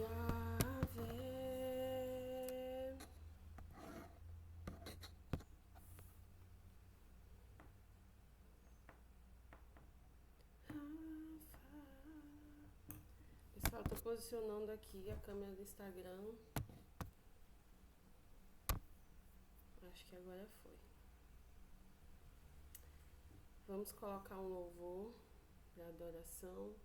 Yahvé. Pessoal, tô posicionando aqui a câmera do Instagram. Acho que agora foi. Vamos colocar um louvor para adoração.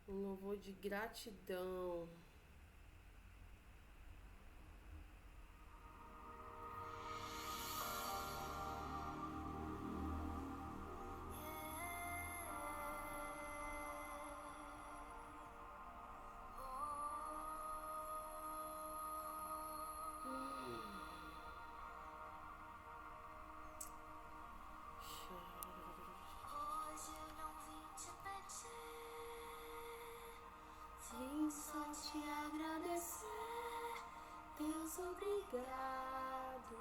Um louvor de gratidão. Vim só te agradecer, Deus, obrigado,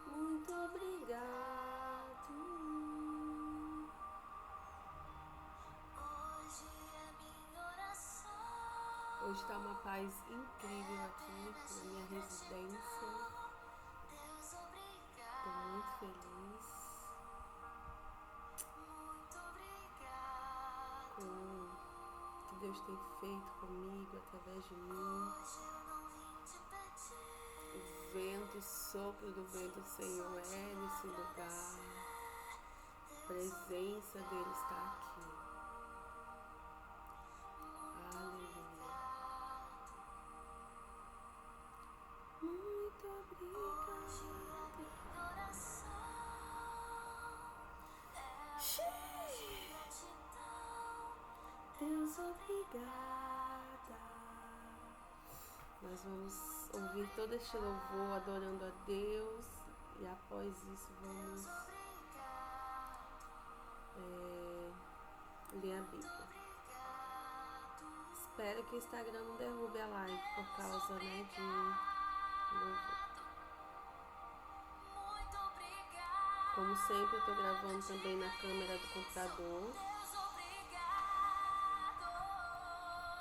muito obrigado. Hoje é minha oração. Hoje tá uma paz incrível aqui na minha residência. Deus, obrigado. Tô muito feliz. Muito obrigado. Que Deus tem feito comigo, através de mim. O vento, o sopro do vento do Senhor é nesse lugar. A presença dele está aqui. Aleluia. Muito obrigado. Deus, obrigada. Nós vamos ouvir todo este louvor adorando a Deus e após isso vamos ler a Bíblia. Espero que o Instagram não derrube a live por causa, de louvor. Como sempre, eu tô gravando também na câmera do computador.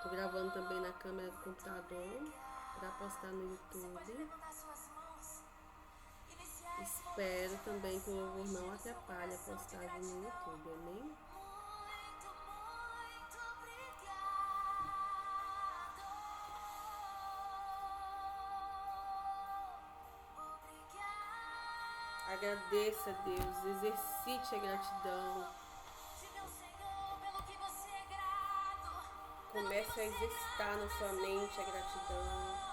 Tô gravando também na câmera do computador para postar no YouTube. Espero também que o louvor não atrapalhe a postagem no YouTube, amém? Agradeça a Deus, exercite a gratidão. Comece a exercitar na sua mente a gratidão.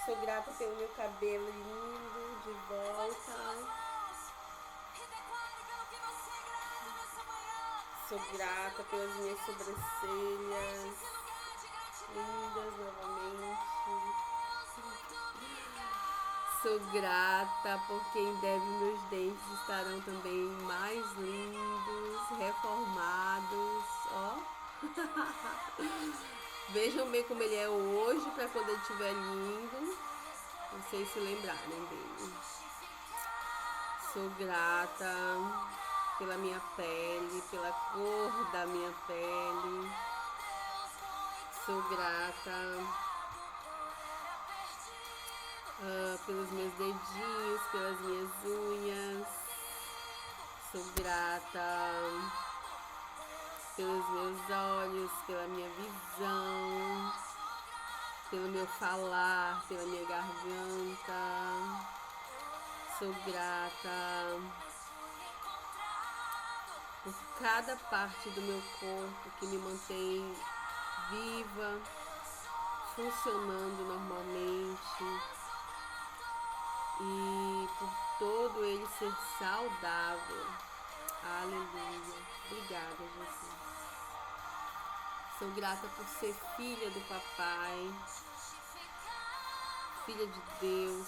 Sou grata pelo meu cabelo lindo de volta. Sou grata pelas minhas sobrancelhas lindas novamente. Sou grata porque em breve meus dentes estarão também mais lindos, reformados, ó. Vejam bem como ele é hoje para quando ele estiver lindo. Vocês se lembrarem dele. Sou grata pela minha pele, pela cor da minha pele. Sou grata pelos meus dedinhos, pelas minhas unhas. Sou grata pelos meus olhos, pela minha visão, pelo meu falar, pela minha garganta. Sou grata por cada parte do meu corpo que me mantém viva, funcionando normalmente, e por todo ele ser saudável. Aleluia. Obrigada, Jesus. Sou grata por ser filha do papai, filha de Deus,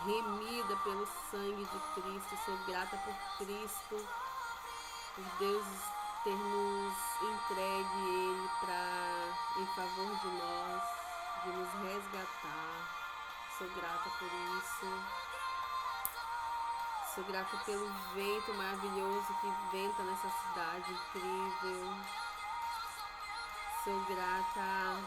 remida pelo sangue de Cristo. Sou grata por Cristo, por Deus ter nos entregue Ele em favor de nós, de nos resgatar. Sou grata por isso. Sou grata pelo vento maravilhoso que venta nessa cidade incrível. Sou grata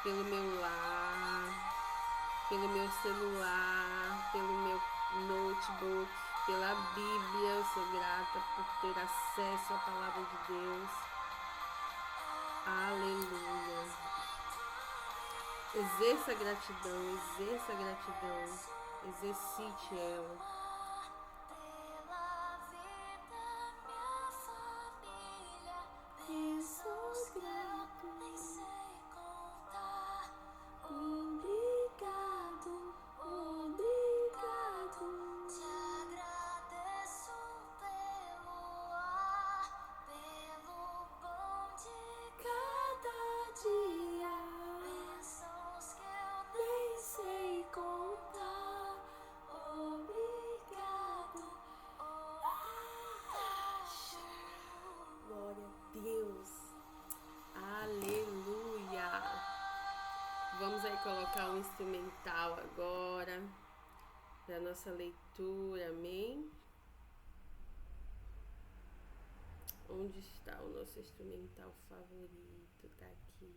pelo meu lar, pelo meu celular, pelo meu notebook, pela Bíblia. Eu sou grata por ter acesso à palavra de Deus. Aleluia. Exerça a gratidão, exerça a gratidão, exercite ela. Vamos aí colocar um instrumental agora para nossa leitura, amém? Onde está o nosso instrumental favorito? Tá aqui.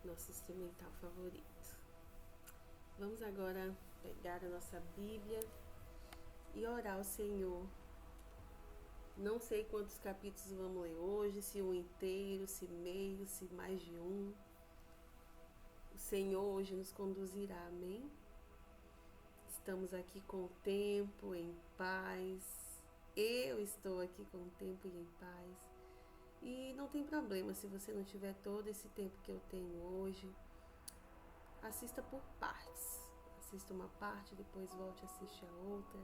Nosso instrumental favorito. Vamos agora pegar a nossa Bíblia e orar ao Senhor. Não sei quantos capítulos vamos ler hoje, se um inteiro, se meio, se mais de um. O Senhor hoje nos conduzirá, amém? Estamos aqui com o tempo em paz. Eu estou aqui com o tempo e em paz. E não tem problema se você não tiver todo esse tempo que eu tenho hoje. Assista por partes. Assista uma parte, depois volte a assistir a outra.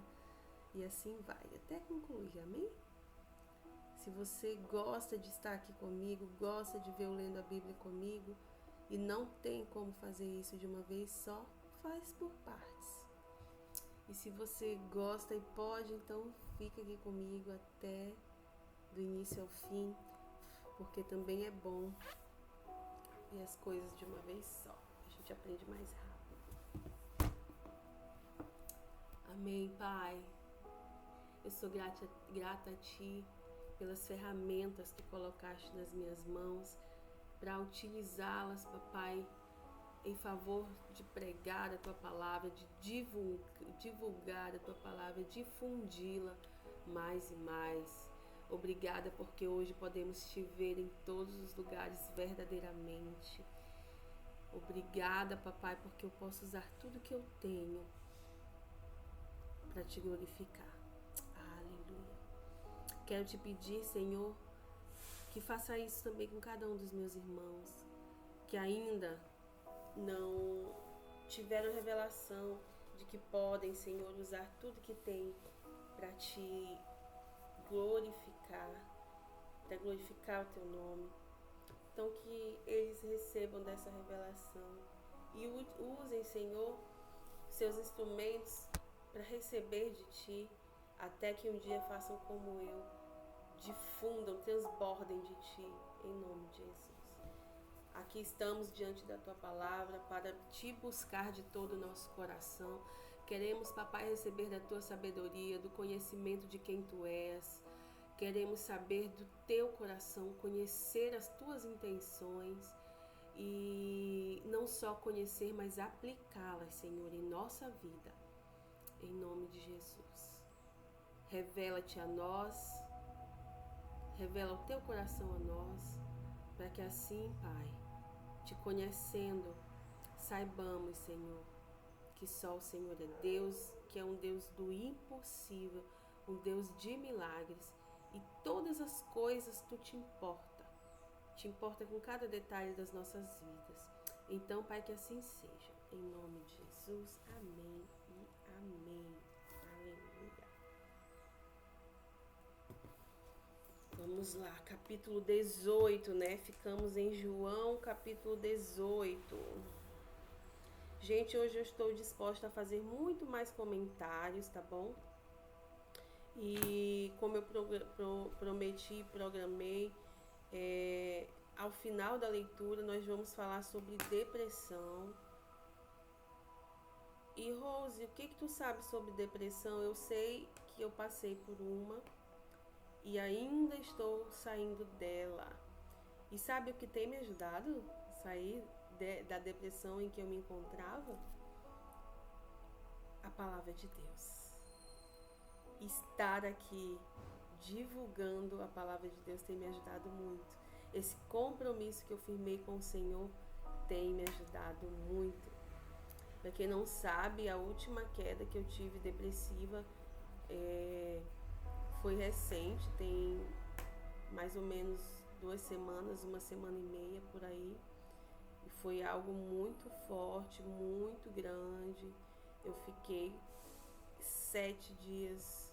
E assim vai, até concluir, amém? Se você gosta de estar aqui comigo, gosta de ver eu lendo a Bíblia comigo e não tem como fazer isso de uma vez só, faz por partes. E se você gosta e pode, então fica aqui comigo até do início ao fim, porque também é bom ver as coisas de uma vez só. A gente aprende mais rápido. Amém, Pai. Eu sou grata a Ti pelas ferramentas que colocaste nas minhas mãos para utilizá-las, Papai, em favor de pregar a Tua palavra, de divulgar a Tua palavra, difundi-la mais e mais. Obrigada porque hoje podemos Te ver em todos os lugares verdadeiramente. Obrigada, Papai, porque eu posso usar tudo que eu tenho para Te glorificar. Quero Te pedir, Senhor, que faça isso também com cada um dos meus irmãos, que ainda não tiveram revelação de que podem, Senhor, usar tudo que tem para Te glorificar, para glorificar o Teu nome. Então, que eles recebam dessa revelação e usem, Senhor, seus instrumentos para receber de Ti, até que um dia façam como eu, difundam, transbordem de Ti, em nome de Jesus. Aqui estamos diante da Tua palavra para Te buscar de todo o nosso coração. Queremos, Papai, receber da Tua sabedoria, do conhecimento de quem Tu és. Queremos saber do Teu coração, conhecer as Tuas intenções e não só conhecer, mas aplicá-las, Senhor, em nossa vida, em nome de Jesus. Revela-te a nós, revela o teu coração a nós, para que assim, Pai, te conhecendo, saibamos, Senhor, que só o Senhor é Deus, que é um Deus do impossível, um Deus de milagres, e todas as coisas tu te importa com cada detalhe das nossas vidas. Então, Pai, que assim seja, em nome de Jesus, amém e amém. Aleluia. Vamos lá, capítulo 18, né? Ficamos em João, capítulo 18. Gente, hoje eu estou disposta a fazer muito mais comentários, tá bom? E como eu prometi, programei, ao final da leitura nós vamos falar sobre depressão. E Rose, o que tu sabe sobre depressão? Eu sei que eu passei por uma e ainda estou saindo dela. E sabe o que tem me ajudado a sair da depressão em que eu me encontrava? A palavra de Deus. Estar aqui divulgando a palavra de Deus tem me ajudado muito. Esse compromisso que eu firmei com o Senhor tem me ajudado muito. Para quem não sabe, a última queda que eu tive depressiva foi recente, tem mais ou menos 2 semanas, 1,5 por aí. E foi algo muito forte, muito grande. Eu fiquei 7 dias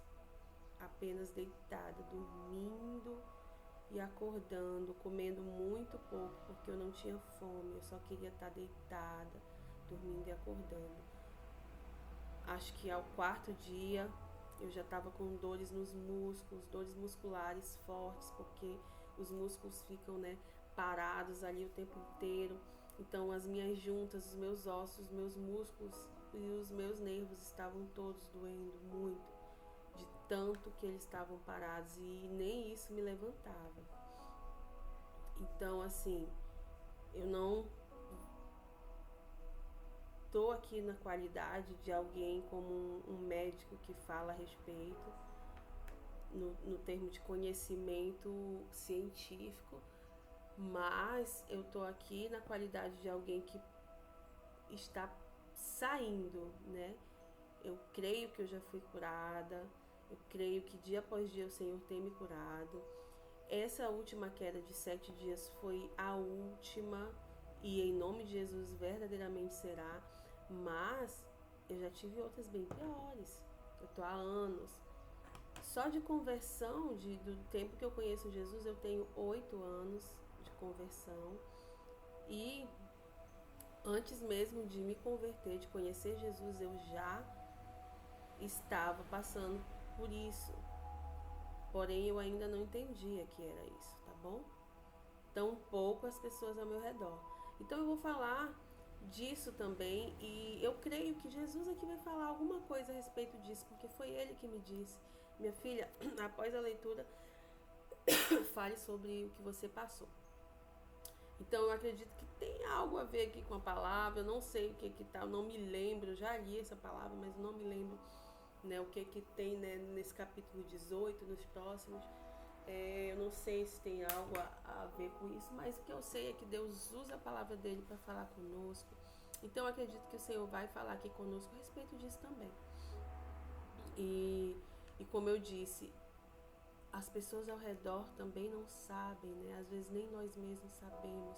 apenas deitada, dormindo e acordando, comendo muito pouco, porque eu não tinha fome, eu só queria estar deitada, dormindo e acordando. Acho que ao 4º dia eu já estava com dores nos músculos, dores musculares fortes, porque os músculos ficam, né, parados ali o tempo inteiro. Então as minhas juntas, os meus ossos, os meus músculos e os meus nervos estavam todos doendo muito, de tanto que eles estavam parados, e nem isso me levantava. Então, assim, eu não tô aqui na qualidade de alguém como um médico que fala a respeito, no termo de conhecimento científico, mas eu tô aqui na qualidade de alguém que está saindo, né? Eu creio que eu já fui curada, eu creio que dia após dia o Senhor tem me curado. Essa última queda de 7 dias foi a última, e em nome de Jesus verdadeiramente será, mas eu já tive outras bem piores. Eu tô há anos. Só de conversão, do tempo que eu conheço Jesus, eu tenho 8 anos de conversão. E antes mesmo de me converter, de conhecer Jesus, eu já estava passando por isso. Porém, eu ainda não entendia que era isso, tá bom? Tão pouco as pessoas ao meu redor. Então eu vou falar disso também, e eu creio que Jesus aqui vai falar alguma coisa a respeito disso, porque foi ele que me disse: minha filha, após a leitura, fale sobre o que você passou. Então eu acredito que tem algo a ver aqui com a palavra. Eu não sei o que tá, eu não me lembro, eu já li essa palavra, mas não me lembro, né, o que tem, né, nesse capítulo 18, nos próximos. Eu não sei se tem algo a ver com isso, mas o que eu sei é que Deus usa a palavra dele para falar conosco. Então eu acredito que o Senhor vai falar aqui conosco a respeito disso também. E como eu disse, as pessoas ao redor também não sabem, né? Às vezes nem nós mesmos sabemos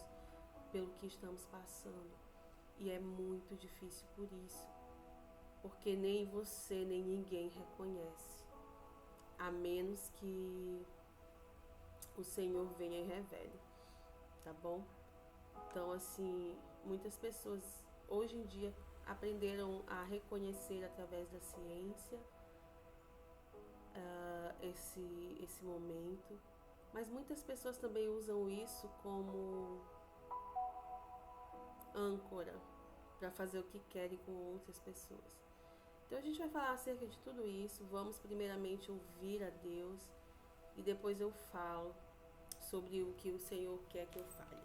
pelo que estamos passando. E é muito difícil por isso, porque nem você nem ninguém reconhece, a menos que o Senhor venha e revele, tá bom? Então, assim, muitas pessoas hoje em dia aprenderam a reconhecer através da ciência esse momento, mas muitas pessoas também usam isso como âncora para fazer o que querem com outras pessoas. Então a gente vai falar acerca de tudo isso. Vamos primeiramente ouvir a Deus e depois eu falo sobre o que o Senhor quer que eu fale.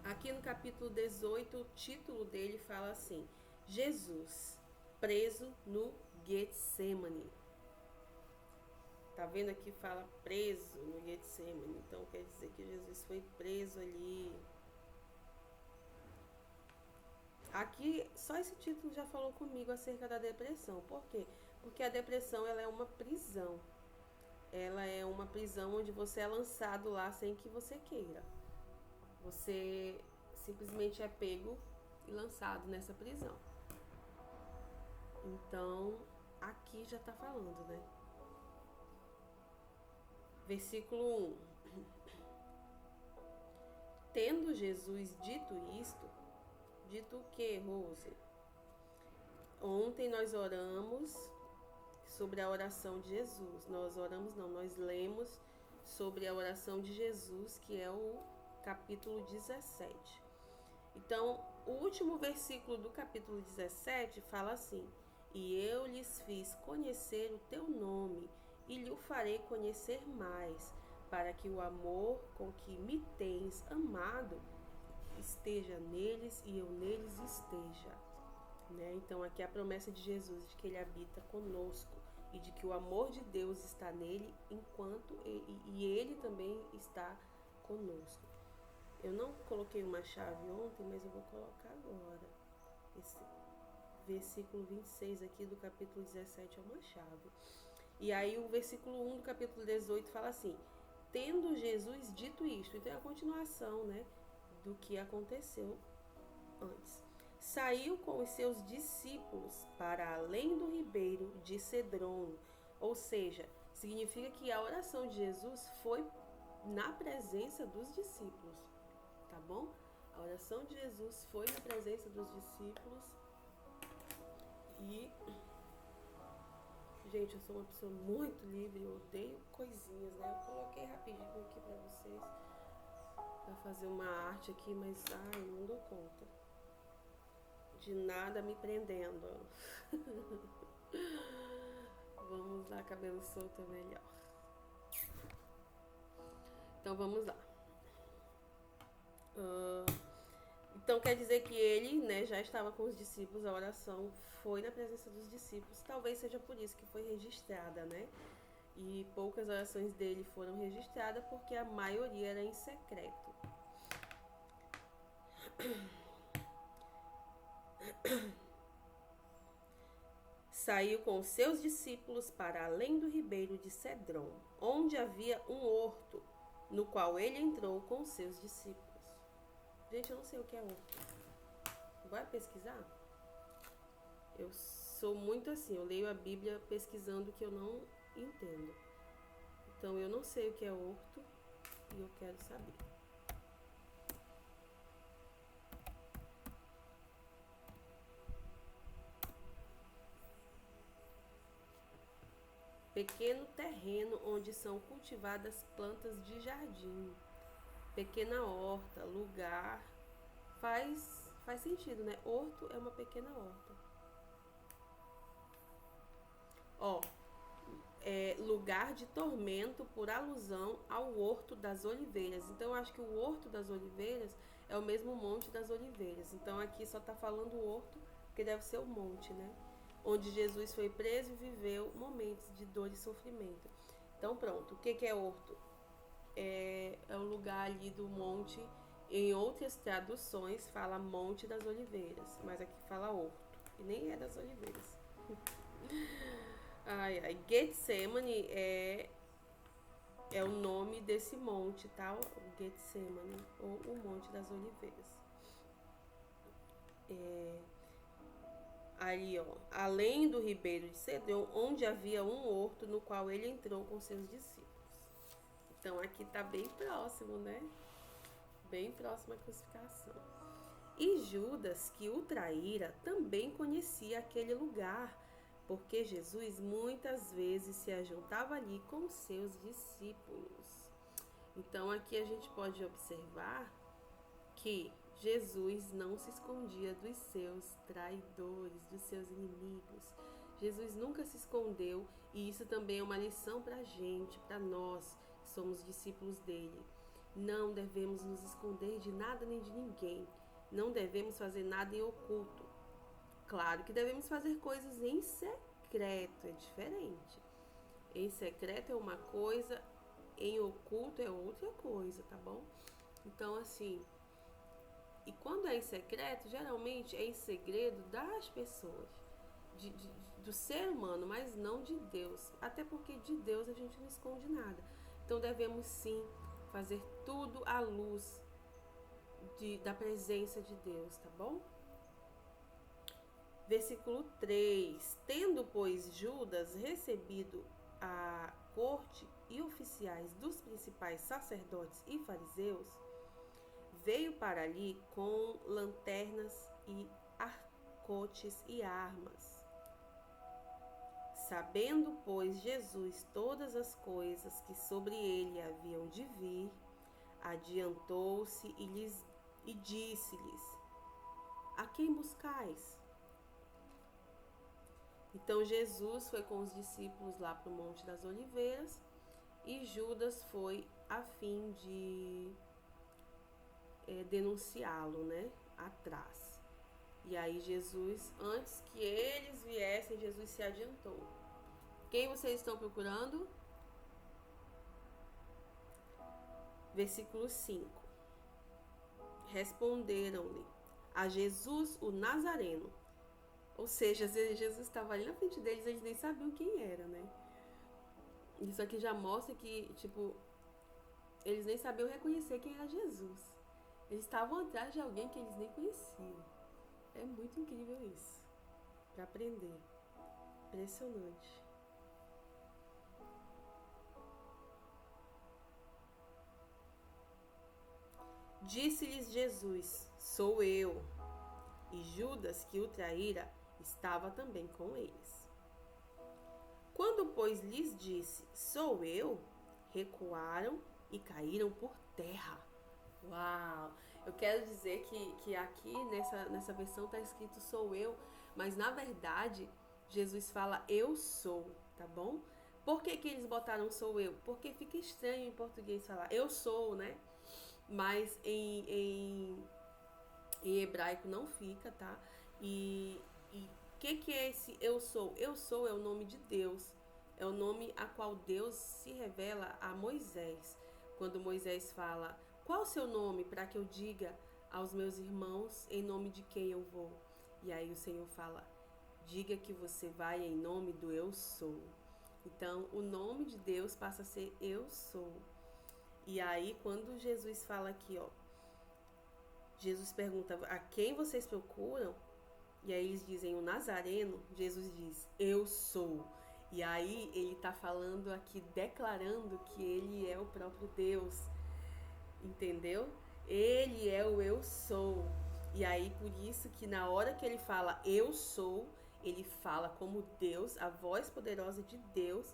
Aqui no capítulo 18, o título dele fala assim: Jesus, preso no Getsemane. Tá vendo aqui, fala preso no Getsemane. Então quer dizer que Jesus foi preso ali. Aqui, só esse título já falou comigo acerca da depressão. Por quê? Porque a depressão, ela é uma prisão. Ela é uma prisão onde você é lançado lá sem que você queira. Você simplesmente é pego e lançado nessa prisão. Então, aqui já tá falando, né? Versículo 1. Tendo Jesus dito isto, dito o que, Rose? Ontem nós oramos sobre a oração de Jesus. Nós oramos não, nós lemos sobre a oração de Jesus, que é o capítulo 17. Então, o último versículo do capítulo 17 fala assim: E eu lhes fiz conhecer o teu nome, e lhe o farei conhecer mais, para que o amor com que me tens amado esteja neles e eu neles esteja. Né? Então, aqui é a promessa de Jesus de que ele habita conosco e de que o amor de Deus está nele enquanto ele também está conosco. Eu não coloquei uma chave ontem, mas eu vou colocar agora. Esse versículo 26 aqui do capítulo 17 é uma chave. E aí o versículo 1 do capítulo 18 fala assim: Tendo Jesus dito isto, então é a continuação, né, do que aconteceu antes. Saiu com os seus discípulos para além do ribeiro de Cedron. Ou seja, significa que a oração de Jesus foi na presença dos discípulos, tá bom? A oração de Jesus foi na presença dos discípulos. E, gente, eu sou uma pessoa muito livre, eu odeio coisinhas, né? Eu coloquei rapidinho aqui pra vocês, pra fazer uma arte aqui, mas, ai, não dou conta de nada me prendendo. Vamos lá, cabelo solto é melhor. Então vamos lá. Então quer dizer que ele, né, já estava com os discípulos, a oração foi na presença dos discípulos. Talvez seja por isso que foi registrada, né? E poucas orações dele foram registradas porque a maioria era em secreto. Saiu com seus discípulos para além do ribeiro de Cedron, onde havia um horto, no qual ele entrou com seus discípulos. Gente, eu não sei o que é horto. Vai pesquisar? Eu sou muito assim, eu leio a Bíblia pesquisando o que eu não entendo. Então eu não sei o que é horto e eu quero saber. Pequeno terreno onde são cultivadas plantas de jardim. Pequena horta, lugar. Faz sentido, né? Horto é uma pequena horta. Ó, lugar de tormento por alusão ao Horto das Oliveiras. Então eu acho que o Horto das Oliveiras é o mesmo Monte das Oliveiras. Então aqui só tá falando o horto, que deve ser o monte, né? Onde Jesus foi preso e viveu momentos de dor e sofrimento. Então pronto, o que é horto? É o lugar ali do monte. Em outras traduções fala Monte das Oliveiras, mas aqui fala horto, e nem é das oliveiras. Ai, Getsemane é o nome desse monte, tá? O Getsemane, ou o Monte das Oliveiras. Ali, ó, além do ribeiro de Cedron, onde havia um horto no qual ele entrou com seus discípulos. Então aqui tá bem próximo, né? Bem próximo à crucificação. E Judas, que o traíra, também conhecia aquele lugar, porque Jesus muitas vezes se ajuntava ali com seus discípulos. Então aqui a gente pode observar que Jesus não se escondia dos seus traidores, dos seus inimigos. Jesus nunca se escondeu, e isso também é uma lição para a gente, para nós que somos discípulos dele. Não devemos nos esconder de nada nem de ninguém. Não devemos fazer nada em oculto. Claro que devemos fazer coisas em secreto, é diferente. Em secreto é uma coisa, em oculto é outra coisa, tá bom? Então, assim, e quando é em secreto, geralmente é em segredo das pessoas, do ser humano, mas não de Deus. Até porque de Deus a gente não esconde nada. Então devemos sim fazer tudo à luz da presença de Deus, tá bom? Versículo 3: Tendo, pois, Judas recebido a corte e oficiais dos principais sacerdotes e fariseus, veio para ali com lanternas e arcotes e armas. Sabendo, pois, Jesus todas as coisas que sobre ele haviam de vir, adiantou-se e disse-lhes: A quem buscais? Então Jesus foi com os discípulos lá para o Monte das Oliveiras e Judas foi a fim de denunciá-lo, né, atrás. E aí Jesus, antes que eles viessem, Jesus se adiantou. Quem vocês estão procurando? Versículo 5. Responderam-lhe: A Jesus o Nazareno. Ou seja, Jesus estava ali na frente deles, eles nem sabiam quem era, né? Isso aqui já mostra que, tipo, eles nem sabiam reconhecer quem era Jesus. Eles estavam atrás de alguém que eles nem conheciam. É muito incrível isso. Para aprender. Impressionante. Disse-lhes Jesus: Sou eu. E Judas, que o traíra, estava também com eles. Quando, pois, lhes disse: Sou eu, recuaram e caíram por terra. Uau! Eu quero dizer que aqui nessa versão está escrito sou eu, mas na verdade Jesus fala eu sou, tá bom? Por que eles botaram sou eu? Porque fica estranho em português falar eu sou, né? Mas em hebraico não fica, tá? E que é esse eu sou? Eu sou é o nome de Deus. É o nome a qual Deus se revela a Moisés. Quando Moisés fala, qual o seu nome para que eu diga aos meus irmãos em nome de quem eu vou? E aí o Senhor fala, diga que você vai em nome do eu sou. Então o nome de Deus passa a ser eu sou. E aí quando Jesus fala aqui, ó, Jesus pergunta, a quem vocês procuram? E aí eles dizem o Nazareno, Jesus diz, eu sou. E aí ele está falando aqui, declarando que ele é o próprio Deus, entendeu? Ele é o eu sou. E aí por isso que na hora que ele fala eu sou, ele fala como Deus, a voz poderosa de Deus.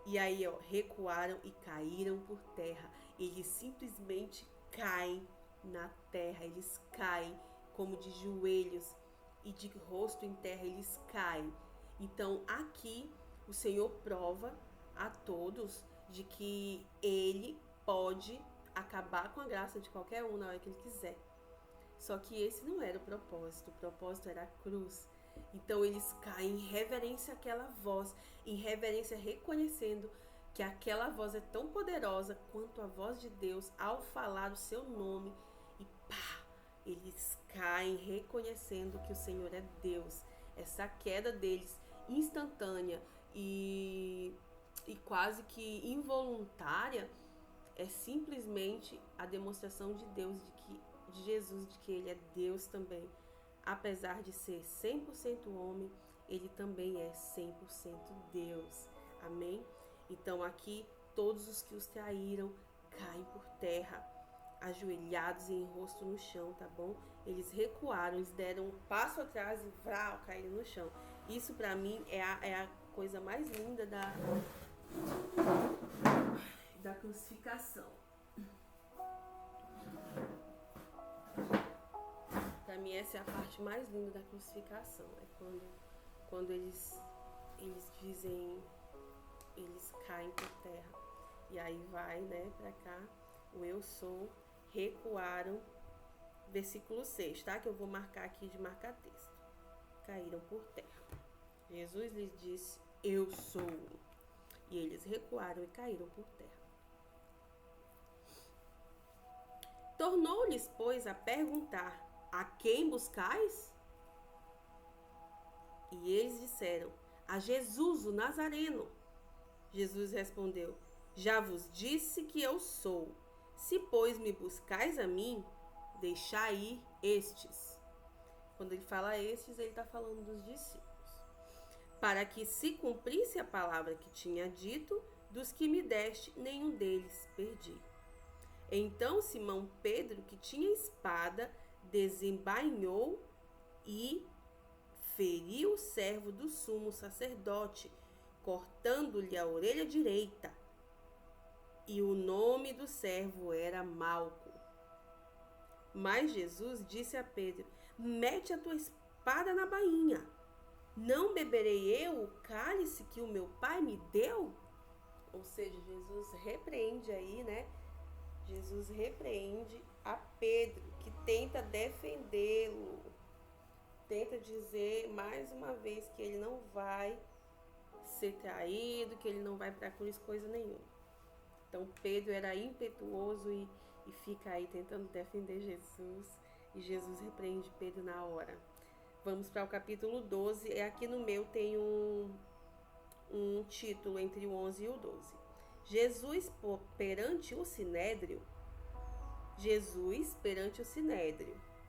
E aí, ó, recuaram e caíram por terra. Eles simplesmente caem na terra, eles caem como de joelhos e de rosto em terra, eles caem. Então aqui o Senhor prova a todos de que Ele pode acabar com a graça de qualquer um na hora que Ele quiser. Só que esse não era o propósito era a cruz. Então eles caem em reverência àquela voz, em reverência reconhecendo que aquela voz é tão poderosa quanto a voz de Deus ao falar o seu nome e pá, eles caem reconhecendo que o Senhor é Deus. Essa queda deles instantânea e quase que involuntária é simplesmente a demonstração de Deus, de Jesus, de que ele é Deus também. Apesar de ser 100% homem, ele também é 100% Deus. Amém? Então aqui todos os que os traíram caem por terra, ajoelhados e em rosto no chão, tá bom? Eles recuaram, eles deram um passo atrás e vrau, caíram no chão. Isso pra mim é a coisa mais linda da crucificação. Para mim essa é a parte mais linda da crucificação, é quando eles dizem, eles caem por terra e aí vai, né, para cá o eu sou, recuaram. Versículo 6, tá? Que eu vou marcar aqui de marcar texto. Caíram por terra. Jesus lhes disse, eu sou. E eles recuaram e caíram por terra. Tornou-lhes, pois, a perguntar, a quem buscais? E eles disseram, a Jesus, o Nazareno. Jesus respondeu, já vos disse que eu sou. Se, pois, me buscais a mim, deixai ir estes. Quando ele fala estes, ele está falando dos discípulos. Para que se cumprisse a palavra que tinha dito, dos que me deste, nenhum deles perdi. Então Simão Pedro, que tinha espada, desembainhou e feriu o servo do sumo sacerdote, cortando-lhe a orelha direita. E o nome do servo era Malco. Mas Jesus disse a Pedro, mete a tua espada na bainha. Não beberei eu o cálice que o meu pai me deu? Ou seja, Jesus repreende aí, né? Jesus repreende a Pedro, que tenta defendê-lo. Tenta dizer mais uma vez que ele não vai ser traído, que ele não vai para a cruz coisa nenhuma. Então Pedro era impetuoso e fica aí tentando defender Jesus. E Jesus repreende Pedro na hora. Vamos para o capítulo 12. Aqui no meu tem um título entre o 11 e o 12. Jesus perante o Sinédrio.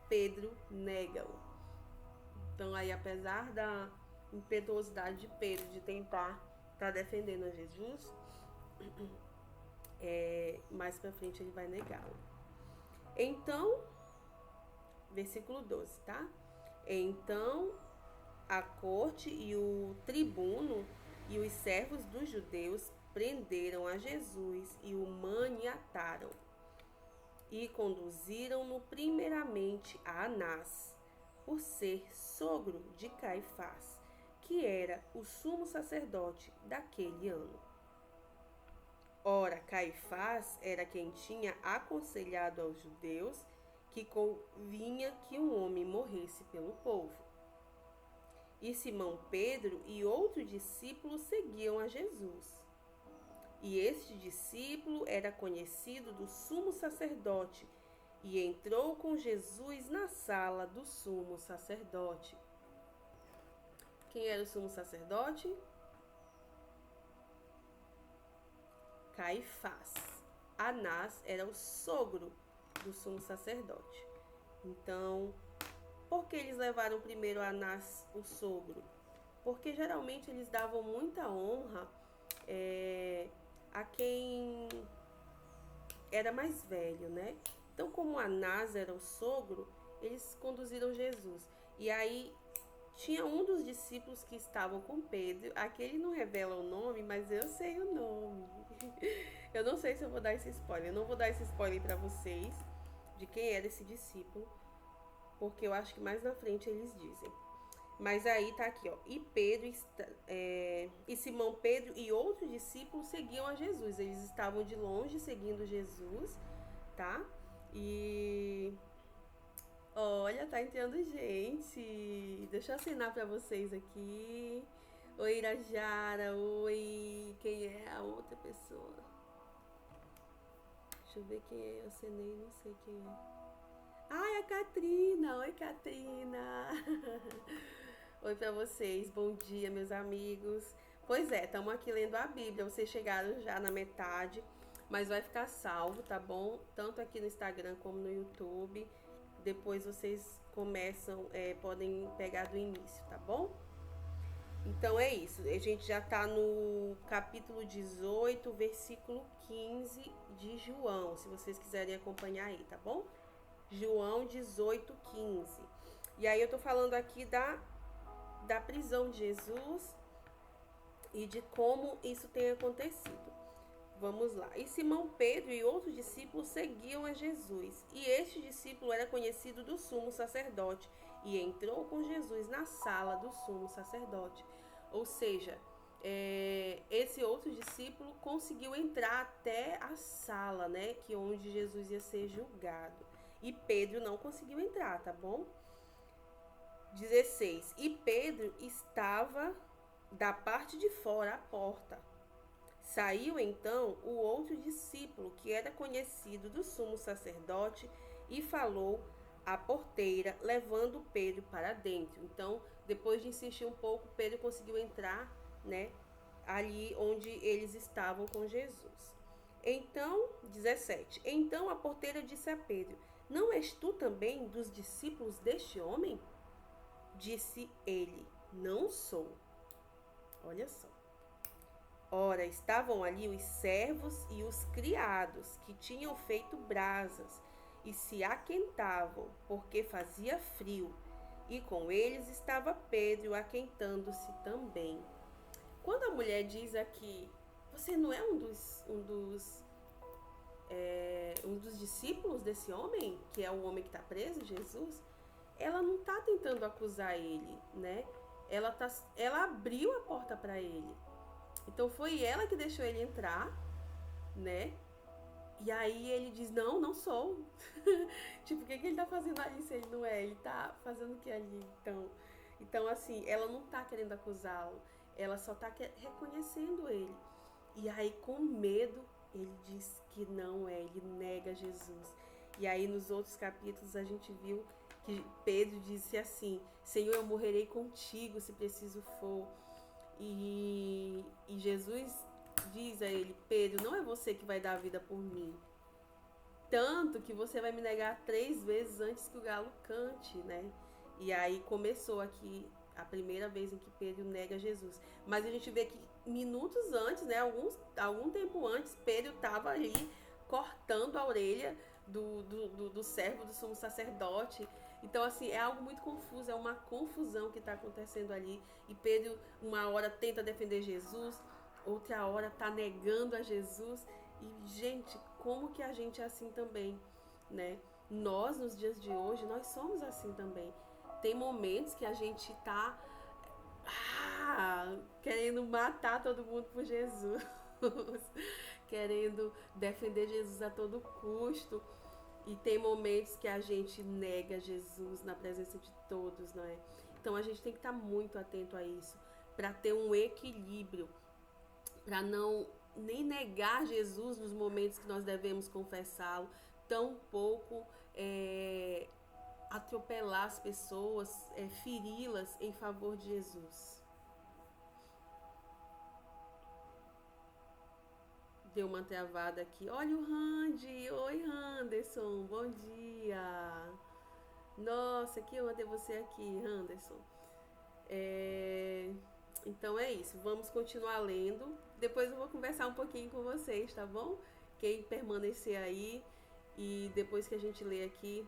Pedro nega-o. Então aí, apesar da impetuosidade de Pedro de tentar estar defendendo a Jesus, mais pra frente ele vai negá-lo. Então, versículo 12, tá? Então, a corte e o tribuno e os servos dos judeus prenderam a Jesus e o maniataram e conduziram-no primeiramente a Anás, por ser sogro de Caifás, que era o sumo sacerdote daquele ano. Ora, Caifás era quem tinha aconselhado aos judeus que convinha que um homem morresse pelo povo. E Simão Pedro e outro discípulo seguiam a Jesus. E este discípulo era conhecido do sumo sacerdote e entrou com Jesus na sala do sumo sacerdote. Quem era o sumo sacerdote? Caifás. Anás era o sogro do sumo sacerdote. Então, por que eles levaram primeiro Anás, o sogro? Porque geralmente eles davam muita honra a quem era mais velho, né? Então, como Anás era o sogro, eles conduziram Jesus. E aí, tinha um dos discípulos que estavam com Pedro. Aqui ele não revela o nome, mas eu sei o nome. Eu não sei se eu vou dar esse spoiler. Eu não vou dar esse spoiler para vocês de quem era esse discípulo, porque eu acho que mais na frente eles dizem. Mas aí tá aqui, ó. E Simão Pedro e outros discípulos seguiam a Jesus. Eles estavam de longe seguindo Jesus, tá? E olha, tá entrando gente. Deixa eu assinar pra vocês aqui. Oi, Irajara. Oi. Quem é a outra pessoa? Deixa eu ver quem é. Eu assinei, não sei quem é. Ai, a Catrina. Oi, Catrina. Oi pra vocês. Bom dia, meus amigos. Pois é, estamos aqui lendo a Bíblia. Vocês chegaram já na metade, mas vai ficar salvo, tá bom? Tanto aqui no Instagram como no YouTube. Depois vocês podem pegar do início, tá bom? Então é isso, a gente já tá no capítulo 18, versículo 15 de João, se vocês quiserem acompanhar aí, tá bom? João 18, 15. E aí eu tô falando aqui da prisão de Jesus e de como isso tem acontecido. Vamos lá. E Simão Pedro e outros discípulos seguiam a Jesus. E este discípulo era conhecido do sumo sacerdote e entrou com Jesus na sala do sumo sacerdote. Ou seja, esse outro discípulo conseguiu entrar até a sala, né, que onde Jesus ia ser julgado. E Pedro não conseguiu entrar, tá bom? 16. E Pedro estava da parte de fora, à porta. Saiu então o outro discípulo, que era conhecido do sumo sacerdote, e falou à porteira, levando Pedro para dentro. Então, depois de insistir um pouco, Pedro conseguiu entrar, né, ali onde eles estavam com Jesus. Então, 17. Então a porteira disse a Pedro: Não és tu também dos discípulos deste homem? Disse ele: Não sou. Olha só. Ora, estavam ali os servos e os criados, que tinham feito brasas e se aquentavam, porque fazia frio, e com eles estava Pedro aquentando-se também. Quando a mulher diz aqui, você não é um dos discípulos desse homem, que é o homem que está preso, Jesus, ela não está tentando acusar ele, né? Ela abriu a porta para ele. Então foi ela que deixou ele entrar, né? E aí ele diz, não, não sou. Tipo, o que ele tá fazendo ali se ele não é? Ele tá fazendo o que ali, então assim, ela não tá querendo acusá-lo. Ela só tá reconhecendo ele. E aí, com medo, ele diz que não é, ele nega Jesus. E aí, nos outros capítulos, a gente viu que Pedro disse assim, Senhor, eu morrerei contigo se preciso for. E Jesus diz a ele, Pedro, não é você que vai dar a vida por mim. Tanto que você vai me negar 3 vezes antes que o galo cante, né? E aí começou aqui a primeira vez em que Pedro nega Jesus. Mas a gente vê que minutos antes, né? Algum tempo antes, Pedro estava ali cortando a orelha do servo do sumo sacerdote. Então, assim, é algo muito confuso, é uma confusão que está acontecendo ali. E Pedro, uma hora tenta defender Jesus, outra hora está negando a Jesus. E, gente, como que a gente é assim também, né? Nós, nos dias de hoje, nós somos assim também. Tem momentos que a gente tá querendo matar todo mundo por Jesus, querendo defender Jesus a todo custo. E tem momentos que a gente nega Jesus na presença de todos, não é? Então a gente tem que estar muito atento a isso, para ter um equilíbrio, para não nem negar Jesus nos momentos que nós devemos confessá-lo, tampouco atropelar as pessoas, feri-las em favor de Jesus. Deu uma travada aqui. Olha o Randy. Oi, Anderson. Bom dia. Nossa, que honra ter você aqui, Anderson. Então é isso. Vamos continuar lendo. Depois eu vou conversar um pouquinho com vocês, tá bom? Quem permanecer aí. E depois que a gente lê aqui,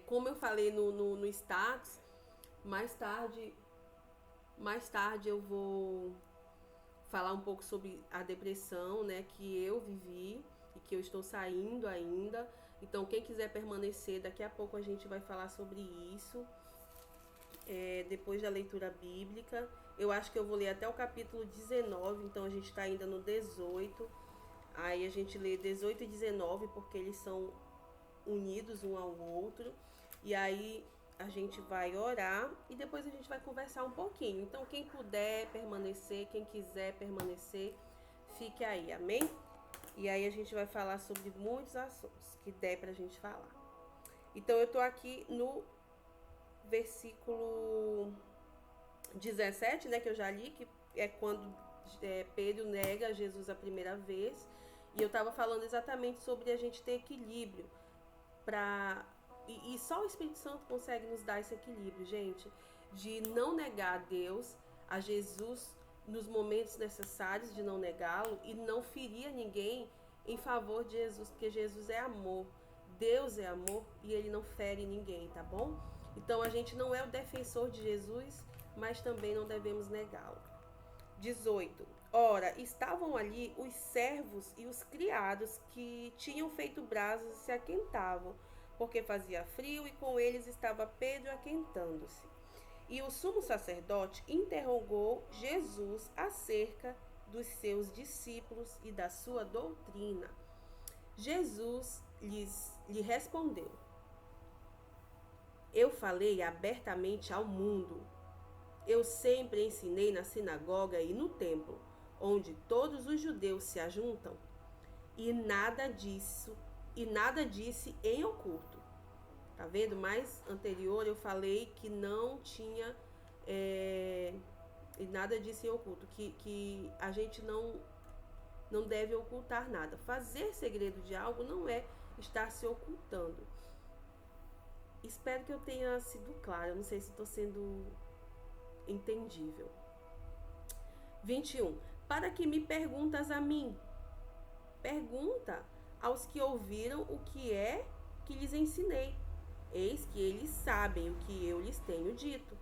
como eu falei no status, mais tarde eu vou falar um pouco sobre a depressão, né, que eu vivi e que eu estou saindo ainda. Então, quem quiser permanecer, daqui a pouco a gente vai falar sobre isso. Depois da leitura bíblica, eu acho que eu vou ler até o capítulo 19, então a gente está ainda no 18. Aí a gente lê 18 e 19 porque eles são unidos um ao outro. E aí a gente vai orar e depois a gente vai conversar um pouquinho. Então, quem puder permanecer, quem quiser permanecer, fique aí, amém? E aí a gente vai falar sobre muitos assuntos que der pra gente falar. Então, eu tô aqui no versículo 17, né, que eu já li, que é quando Pedro nega Jesus a primeira vez. E eu tava falando exatamente sobre a gente ter equilíbrio e só o Espírito Santo consegue nos dar esse equilíbrio, gente, de não negar a Deus, a Jesus, nos momentos necessários de não negá-lo e não ferir a ninguém em favor de Jesus, porque Jesus é amor, Deus é amor e ele não fere ninguém, tá bom? Então a gente não é o defensor de Jesus, mas também não devemos negá-lo. 18. Ora, estavam ali os servos e os criados que tinham feito brasas e se aquentavam, porque fazia frio e com eles estava Pedro aquentando-se. E o sumo sacerdote interrogou Jesus acerca dos seus discípulos e da sua doutrina. Jesus lhe respondeu: eu falei abertamente ao mundo. Eu sempre ensinei na sinagoga e no templo, onde todos os judeus se ajuntam, e nada disse em oculto. Tá vendo? Mais anterior eu falei que não tinha e nada disse em oculto, que a gente não deve ocultar nada. Fazer segredo de algo não é estar se ocultando. Espero que eu tenha sido clara. Eu não sei se estou sendo entendível. 21. Para que me perguntas a mim? Pergunta aos que ouviram o que é que lhes ensinei. Eis que eles sabem o que eu lhes tenho dito.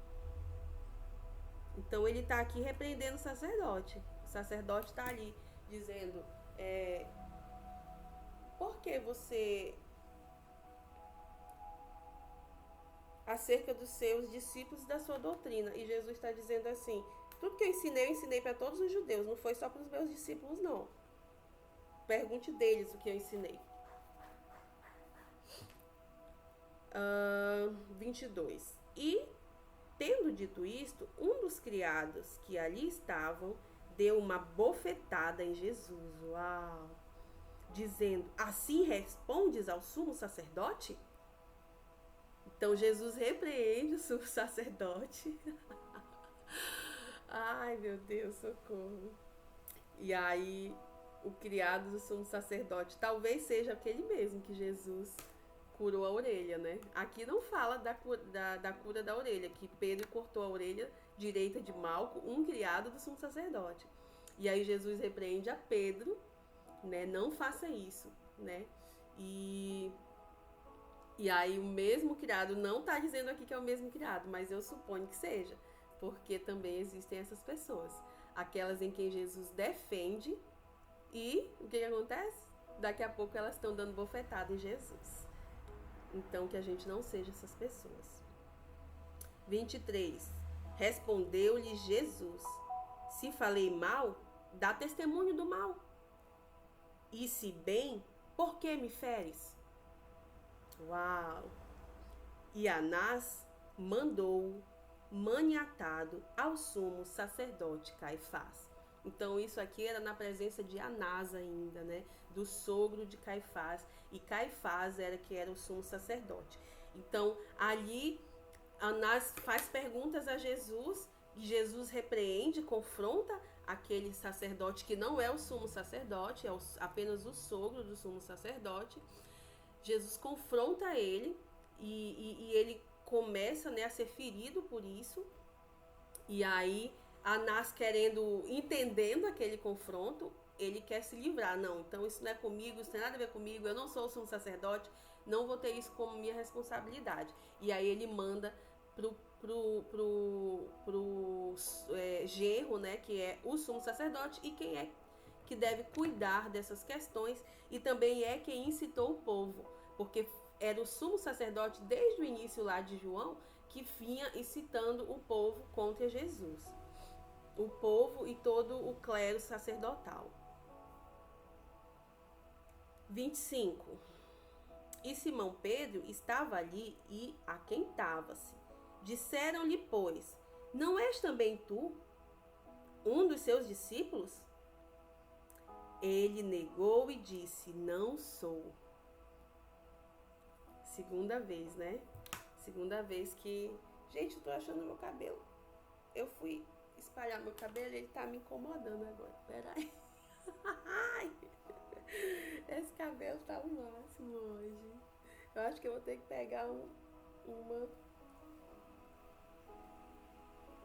Então ele está aqui repreendendo o sacerdote. O sacerdote está ali dizendo: por que você, acerca dos seus discípulos e da sua doutrina? E Jesus está dizendo assim: tudo que eu ensinei para todos os judeus, não foi só para os meus discípulos, não. Pergunte deles o que eu ensinei. 22. E, tendo dito isto, um dos criados que ali estavam deu uma bofetada em Jesus. Uau! Dizendo: assim respondes ao sumo sacerdote? Então Jesus repreende o sumo sacerdote. Ai, meu Deus, socorro. E aí o criado do sumo sacerdote talvez seja aquele mesmo que Jesus curou a orelha, né? Aqui não fala da cura da orelha, que Pedro cortou a orelha direita de Malco, um criado do sumo sacerdote. E aí Jesus repreende a Pedro, né? Não faça isso, né? E aí o mesmo criado, não está dizendo aqui que é o mesmo criado, mas eu suponho que seja, porque também existem essas pessoas, aquelas em quem Jesus defende e o que acontece? Daqui a pouco elas estão dando bofetada em Jesus. Então que a gente não seja essas pessoas. 23. Respondeu-lhe Jesus: se falei mal, dá testemunho do mal. E se bem, por que me feres? Uau! E Anás mandou maniatado ao sumo sacerdote Caifás. Então isso aqui era na presença de Anás ainda, né? Do sogro de Caifás. E Caifás era o sumo sacerdote. Então ali Anás faz perguntas a Jesus. E Jesus repreende, confronta aquele sacerdote que não é o sumo sacerdote, é apenas o sogro do sumo sacerdote. Jesus confronta ele e ele começa, né, a ser ferido por isso. E aí Anás entendendo aquele confronto, ele quer se livrar. Não, então isso não é comigo, isso não tem nada a ver comigo, eu não sou o sumo sacerdote, não vou ter isso como minha responsabilidade. E aí ele manda pro genro, né, que é o sumo sacerdote e quem é que deve cuidar dessas questões, e também é quem incitou o povo, porque era o sumo sacerdote desde o início lá de João que vinha incitando o povo contra Jesus, o povo e todo o clero sacerdotal. 25. E Simão Pedro estava ali e aquentava-se. Disseram-lhe, pois: não és também tu um dos seus discípulos? Ele negou e disse: não sou. Segunda vez, né? Segunda vez que... Gente, eu tô achando meu cabelo. Eu fui espalhar meu cabelo e ele tá me incomodando agora. Pera aí. Esse cabelo tá o máximo hoje. Eu acho que eu vou ter que pegar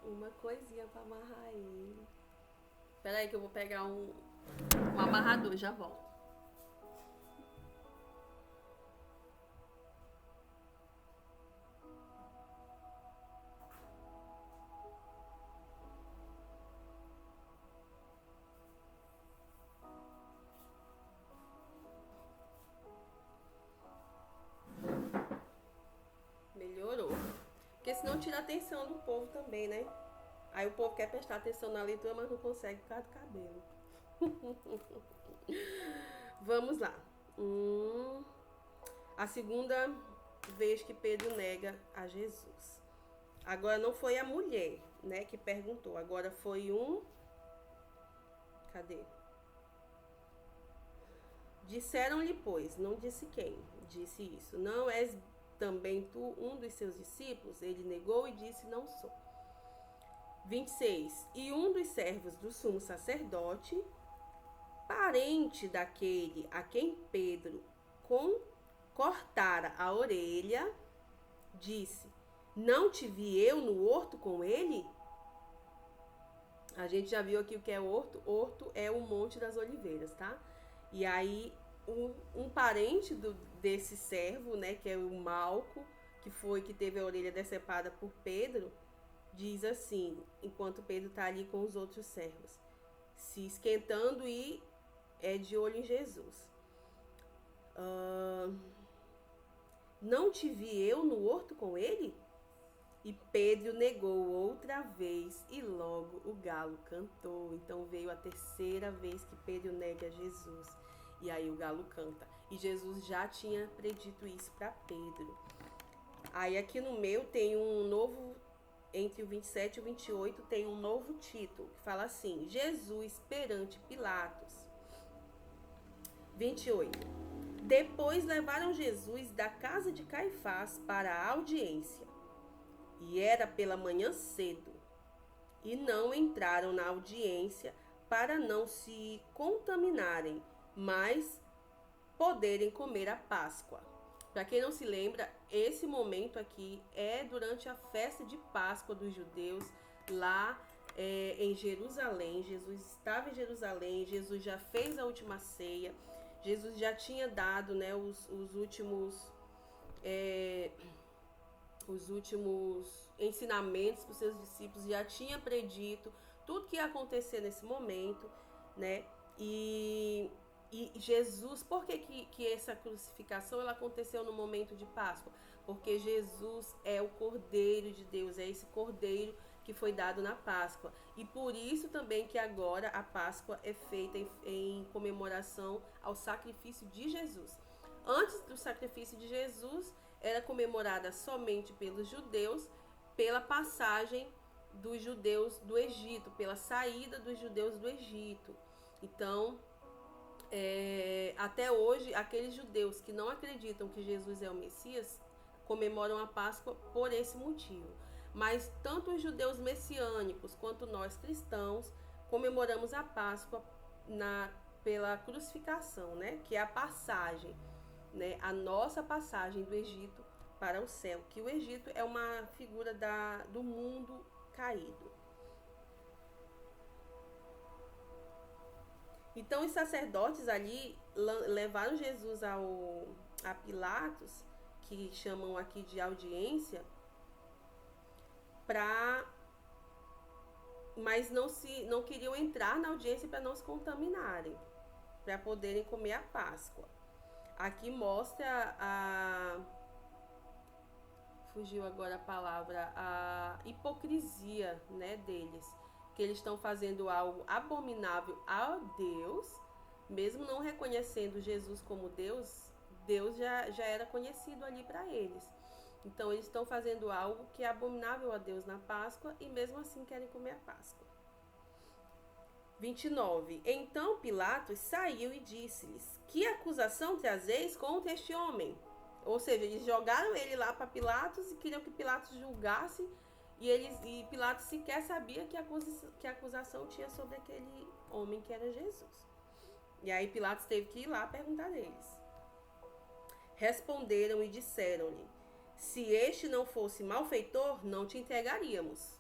uma coisinha pra amarrar ele. Pera aí que eu vou pegar um amarrador, já volto. Melhorou. Porque senão leitura tira a atenção do povo também, né? Aí o povo quer prestar atenção na leitura, mas não consegue por causa do cabelo. Vamos lá. A segunda vez que Pedro nega a Jesus. Agora não foi a mulher, né, que perguntou. Agora foi Cadê? Disseram-lhe, pois, não disse quem, disse isso. Não és também tu um dos seus discípulos? Ele negou e disse, não sou. 26. E um dos servos do sumo sacerdote, parente daquele a quem Pedro cortara a orelha, disse, não te vi eu no horto com ele? A gente já viu aqui o que é horto. Horto é o Monte das Oliveiras, tá? E aí, um parente desse servo, né, que é o Malco, que teve a orelha decepada por Pedro, diz assim, enquanto Pedro está ali com os outros servos, se esquentando e é de olho em Jesus. Não te vi eu no horto com ele? E Pedro negou outra vez e logo o galo cantou. Então veio a terceira vez que Pedro nega Jesus. E aí o galo canta. E Jesus já tinha predito isso para Pedro. Aí aqui no meu tem um novo, entre o 27 e o 28, tem um novo título que fala assim: Jesus perante Pilatos. 28. Depois levaram Jesus da casa de Caifás para a audiência. E era pela manhã cedo, e não entraram na audiência para não se contaminarem, mas poderem comer a Páscoa. Para quem não se lembra, esse momento aqui é durante a festa de Páscoa dos judeus, lá em Jerusalém. Jesus estava em Jerusalém, Jesus já fez a última ceia, Jesus já tinha dado, né, os últimos ensinamentos para os seus discípulos, já tinha predito tudo que ia acontecer nesse momento, né? E Jesus, por que essa crucificação ela aconteceu no momento de Páscoa? Porque Jesus é o Cordeiro de Deus, é esse Cordeiro que foi dado na Páscoa. E por isso também que agora a Páscoa é feita em comemoração ao sacrifício de Jesus. Antes do sacrifício de Jesus, era comemorada somente pelos judeus, pela passagem dos judeus do Egito, pela saída dos judeus do Egito. Então, até hoje, aqueles judeus que não acreditam que Jesus é o Messias, comemoram a Páscoa por esse motivo. Mas tanto os judeus messiânicos quanto nós cristãos comemoramos a Páscoa pela crucificação, né? Que é a passagem, né? A nossa passagem do Egito para o céu, que o Egito é uma figura do mundo caído. Então os sacerdotes ali levaram Jesus a Pilatos, que chamam aqui de audiência, mas não queriam entrar na audiência para não se contaminarem, para poderem comer a Páscoa. Aqui mostra fugiu agora a palavra, a hipocrisia, né, deles, que eles estão fazendo algo abominável a Deus, mesmo não reconhecendo Jesus como Deus. Deus já era conhecido ali para eles. Então eles estão fazendo algo que é abominável a Deus na Páscoa e mesmo assim querem comer a Páscoa. 29. Então Pilatos saiu e disse-lhes: que acusação trazeis contra este homem? Ou seja, eles jogaram ele lá para Pilatos e queriam que Pilatos julgasse, e Pilatos sequer sabia que a acusação tinha sobre aquele homem que era Jesus. E aí Pilatos teve que ir lá perguntar a eles. Responderam e disseram-lhe: se este não fosse malfeitor, não te entregaríamos.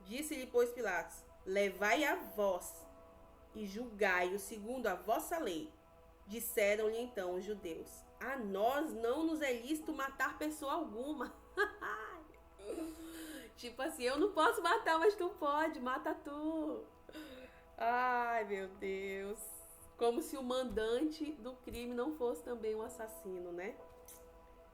Disse-lhe, pois, Pilatos: levai a vós e julgai-o segundo a vossa lei. Disseram-lhe então os judeus: a nós não nos é lícito matar pessoa alguma. Tipo assim, eu não posso matar, mas tu pode, mata tu. Ai, meu Deus. Como se o mandante do crime não fosse também um assassino, né?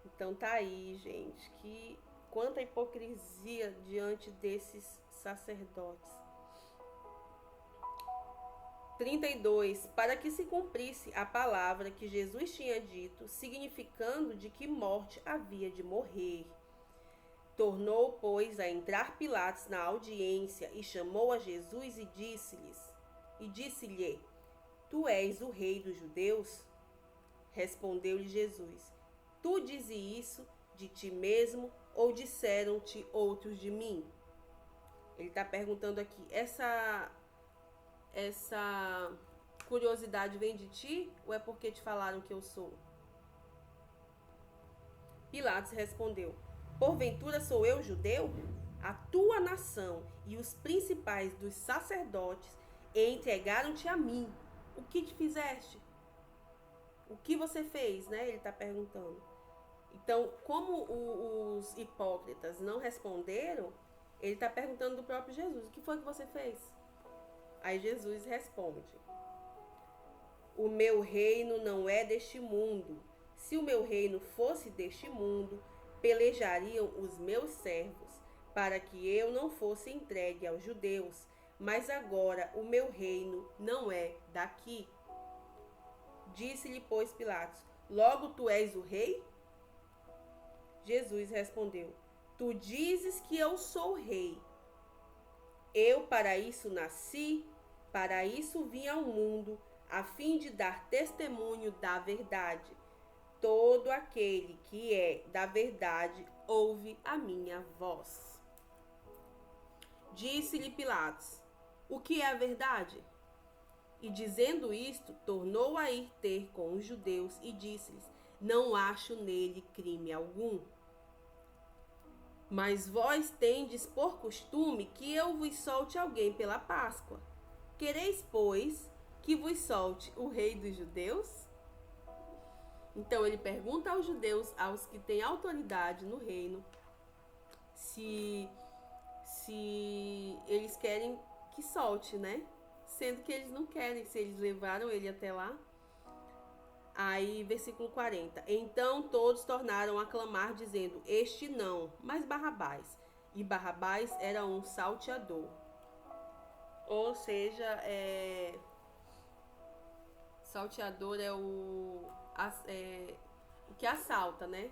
Então tá aí, gente, que quanta hipocrisia diante desses sacerdotes. 32. Para que se cumprisse a palavra que Jesus tinha dito, significando de que morte havia de morrer. Tornou, pois, a entrar Pilatos na audiência e chamou a Jesus e disse-lhe: Tu és o rei dos judeus? Respondeu-lhe Jesus: Tu dizes isso de ti mesmo ou disseram-te outros de mim? Ele está perguntando aqui, essa curiosidade vem de ti ou é porque te falaram que eu sou? Pilatos respondeu: Porventura sou eu judeu? A tua nação e os principais dos sacerdotes entregaram-te a mim. O que te fizeste? O que você fez, né? Ele está perguntando. Então, como os hipócritas não responderam, ele está perguntando do próprio Jesus: o que foi que você fez? Aí Jesus responde: O meu reino não é deste mundo. Se o meu reino fosse deste mundo, pelejariam os meus servos, para que eu não fosse entregue aos judeus. Mas agora o meu reino não é daqui. Disse-lhe, pois, Pilatos: Logo tu és o rei? Jesus respondeu: Tu dizes que eu sou rei. Eu para isso nasci, para isso vim ao mundo, a fim de dar testemunho da verdade. Todo aquele que é da verdade ouve a minha voz. Disse-lhe Pilatos: O que é a verdade? E dizendo isto, tornou a ir ter com os judeus e disse-lhes: Não acho nele crime algum. Mas vós tendes por costume que eu vos solte alguém pela Páscoa. Quereis, pois, que vos solte o rei dos judeus? Então ele pergunta aos judeus, aos que têm autoridade no reino, se eles querem que solte, né? Sendo que eles não querem, se eles levaram ele até lá. Aí, versículo 40. Então todos tornaram a clamar, dizendo: Este não, mas Barrabás. E Barrabás era um salteador. Ou seja, salteador é o que assalta, né?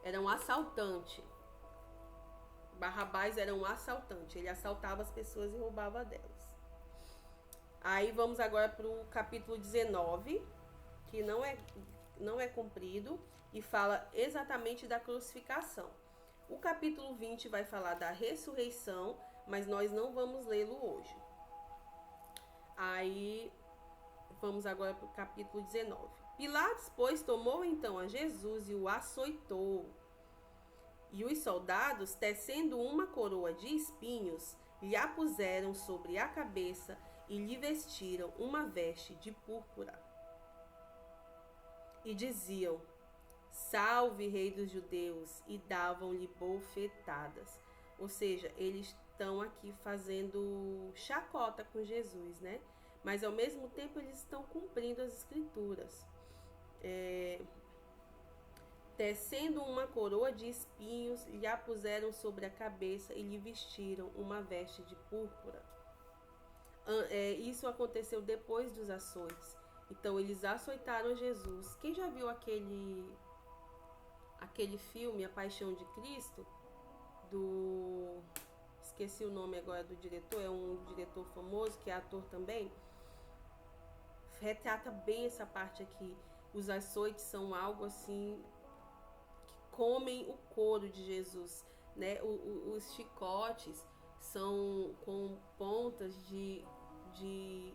Era um assaltante. Barrabás era um assaltante. Ele assaltava as pessoas e roubava delas. Aí vamos agora para o capítulo 19, que não é comprido e fala exatamente da crucificação. O capítulo 20 vai falar da ressurreição, mas nós não vamos lê-lo hoje. Aí vamos agora para o capítulo 19. Pilatos, pois, tomou então a Jesus e o açoitou. E os soldados, tecendo uma coroa de espinhos, lhe a puseram sobre a cabeça e lhe vestiram uma veste de púrpura. E diziam: Salve, rei dos judeus, e davam-lhe bofetadas. Ou seja, eles estão aqui fazendo chacota com Jesus, né? Mas ao mesmo tempo eles estão cumprindo as escrituras. Tecendo uma coroa de espinhos, lhe a puseram sobre a cabeça e lhe vestiram uma veste de púrpura. Isso aconteceu depois dos açoites. Então eles açoitaram Jesus. Quem já viu aquele filme A Paixão de Cristo? Esqueci o nome agora do diretor. É um diretor famoso que é ator também. Retrata bem essa parte aqui. Os açoites são algo assim que comem o couro de Jesus, né? Os chicotes são com pontas de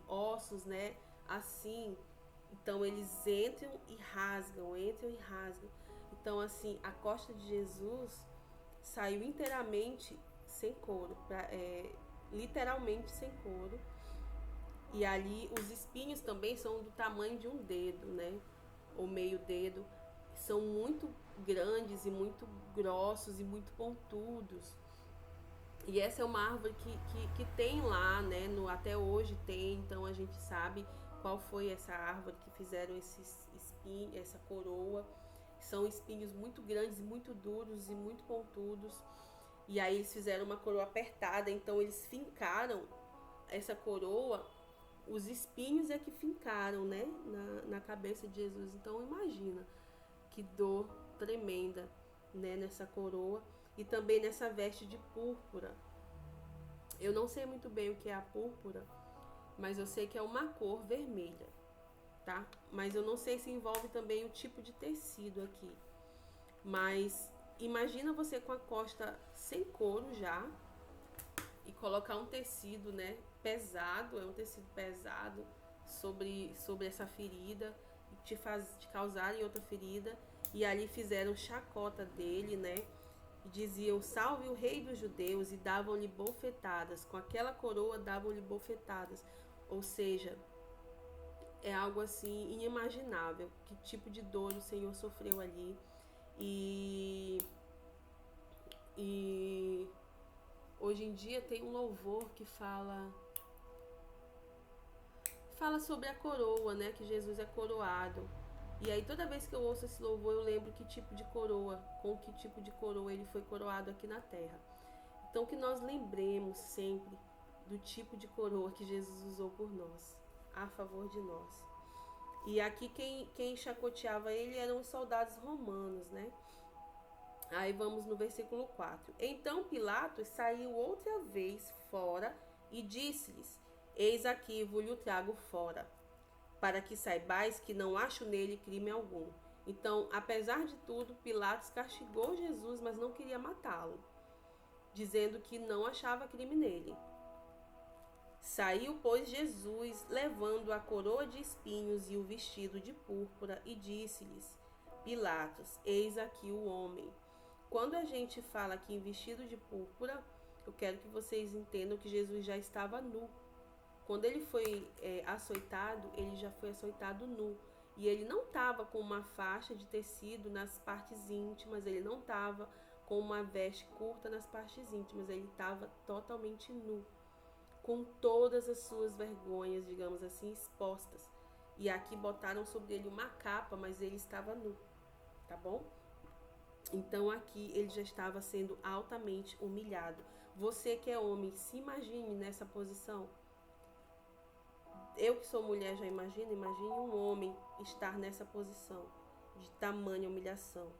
ossos, né? Assim, então eles entram e rasgam. Então, assim, a costa de Jesus saiu inteiramente sem couro, literalmente sem couro. E ali os espinhos também são do tamanho de um dedo, né? Ou meio dedo. São muito grandes e muito grossos e muito pontudos. E essa é uma árvore que tem lá, né? Até hoje tem, então a gente sabe qual foi essa árvore que fizeram esses espinhos, essa coroa. são espinhos muito grandes, muito duros e muito pontudos. E aí eles fizeram uma coroa apertada, então eles fincaram essa coroa, os espinhos é que fincaram, né, na cabeça de Jesus. Então imagina que dor tremenda, né, nessa coroa e também nessa veste de púrpura. Eu não sei muito bem o que é a púrpura, mas eu sei que é uma cor vermelha, tá? Mas eu não sei se envolve também o tipo de tecido aqui. Mas imagina você com a costa sem couro já e colocar um tecido, né, pesado, é um tecido pesado sobre essa ferida e te causarem outra ferida. E ali fizeram chacota dele, né? E diziam: salve o rei dos judeus, e davam-lhe bofetadas. Com aquela coroa davam-lhe bofetadas. Ou seja, é algo assim inimaginável. Que tipo de dor o Senhor sofreu ali. E hoje em dia tem um louvor que fala sobre a coroa, né? Que Jesus é coroado. E aí toda vez que eu ouço esse louvor, eu lembro que tipo de coroa, com que tipo de coroa ele foi coroado aqui na terra. Então que nós lembremos sempre do tipo de coroa que Jesus usou por nós, a favor de nós. E aqui quem chacoteava ele eram os soldados romanos, né? Aí vamos no versículo 4. Então Pilatos saiu outra vez fora e disse-lhes: eis aqui vos trago fora, para que saibais que não acho nele crime algum. Então, apesar de tudo, Pilatos castigou Jesus, mas não queria matá-lo, dizendo que não achava crime nele. Saiu, pois, Jesus, levando a coroa de espinhos e o vestido de púrpura, e disse-lhes: Pilatos, eis aqui o homem. Quando a gente fala aqui em vestido de púrpura, eu quero que vocês entendam que Jesus já estava nu. Quando ele foi açoitado, ele já foi açoitado nu. E ele não estava com uma faixa de tecido nas partes íntimas, ele não estava com uma veste curta nas partes íntimas, ele estava totalmente nu, com todas as suas vergonhas, digamos assim, expostas. E aqui botaram sobre ele uma capa, mas ele estava nu, tá bom? Então aqui ele já estava sendo altamente humilhado. Você que é homem, se imagine nessa posição. Eu que sou mulher já imagine um homem estar nessa posição de tamanha humilhação.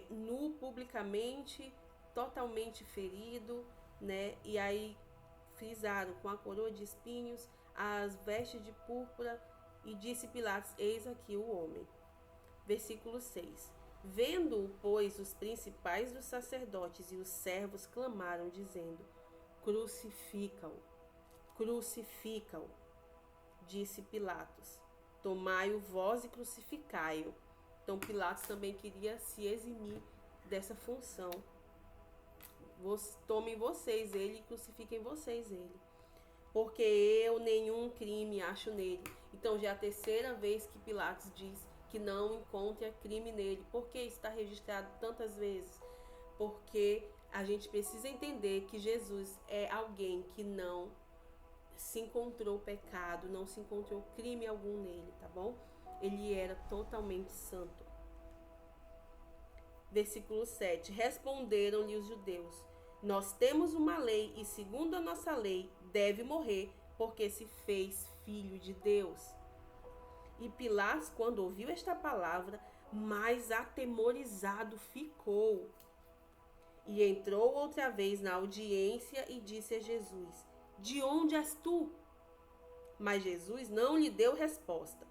Nu publicamente, totalmente ferido, né? E aí frisaram com a coroa de espinhos, as vestes de púrpura, e disse Pilatos: eis aqui o homem. Versículo 6. Vendo-o, pois, os principais dos sacerdotes e os servos clamaram, dizendo: crucifica-o, crucifica-o. Disse Pilatos: tomai-o vós e crucificai-o. Então Pilatos também queria se eximir dessa função. Tomem vocês ele e crucifiquem vocês ele, porque eu nenhum crime acho nele. Então já é a terceira vez que Pilatos diz que não encontra crime nele. Por que está registrado tantas vezes? Porque a gente precisa entender que Jesus é alguém que não se encontrou pecado, não se encontrou crime algum nele, tá bom? Ele era totalmente santo. Versículo 7. Responderam-lhe os judeus: nós temos uma lei e segundo a nossa lei deve morrer, porque se fez filho de Deus. E Pilatos, quando ouviu esta palavra, mais atemorizado ficou. E entrou outra vez na audiência e disse a Jesus: de onde és tu? Mas Jesus não lhe deu resposta.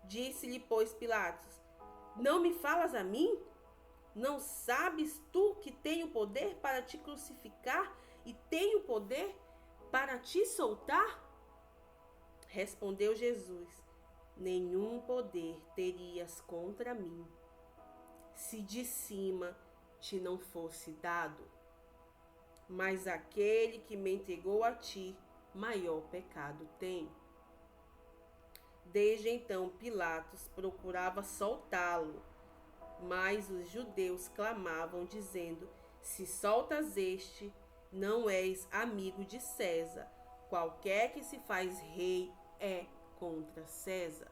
Disse-lhe, pois, Pilatos: não me falas a mim? Não sabes tu que tenho poder para te crucificar e tenho poder para te soltar? Respondeu Jesus: nenhum poder terias contra mim, se de cima te não fosse dado. Mas aquele que me entregou a ti, maior pecado tem. Desde então Pilatos procurava soltá-lo, mas os judeus clamavam, dizendo: se soltas este, não és amigo de César. Qualquer que se faz rei é contra César.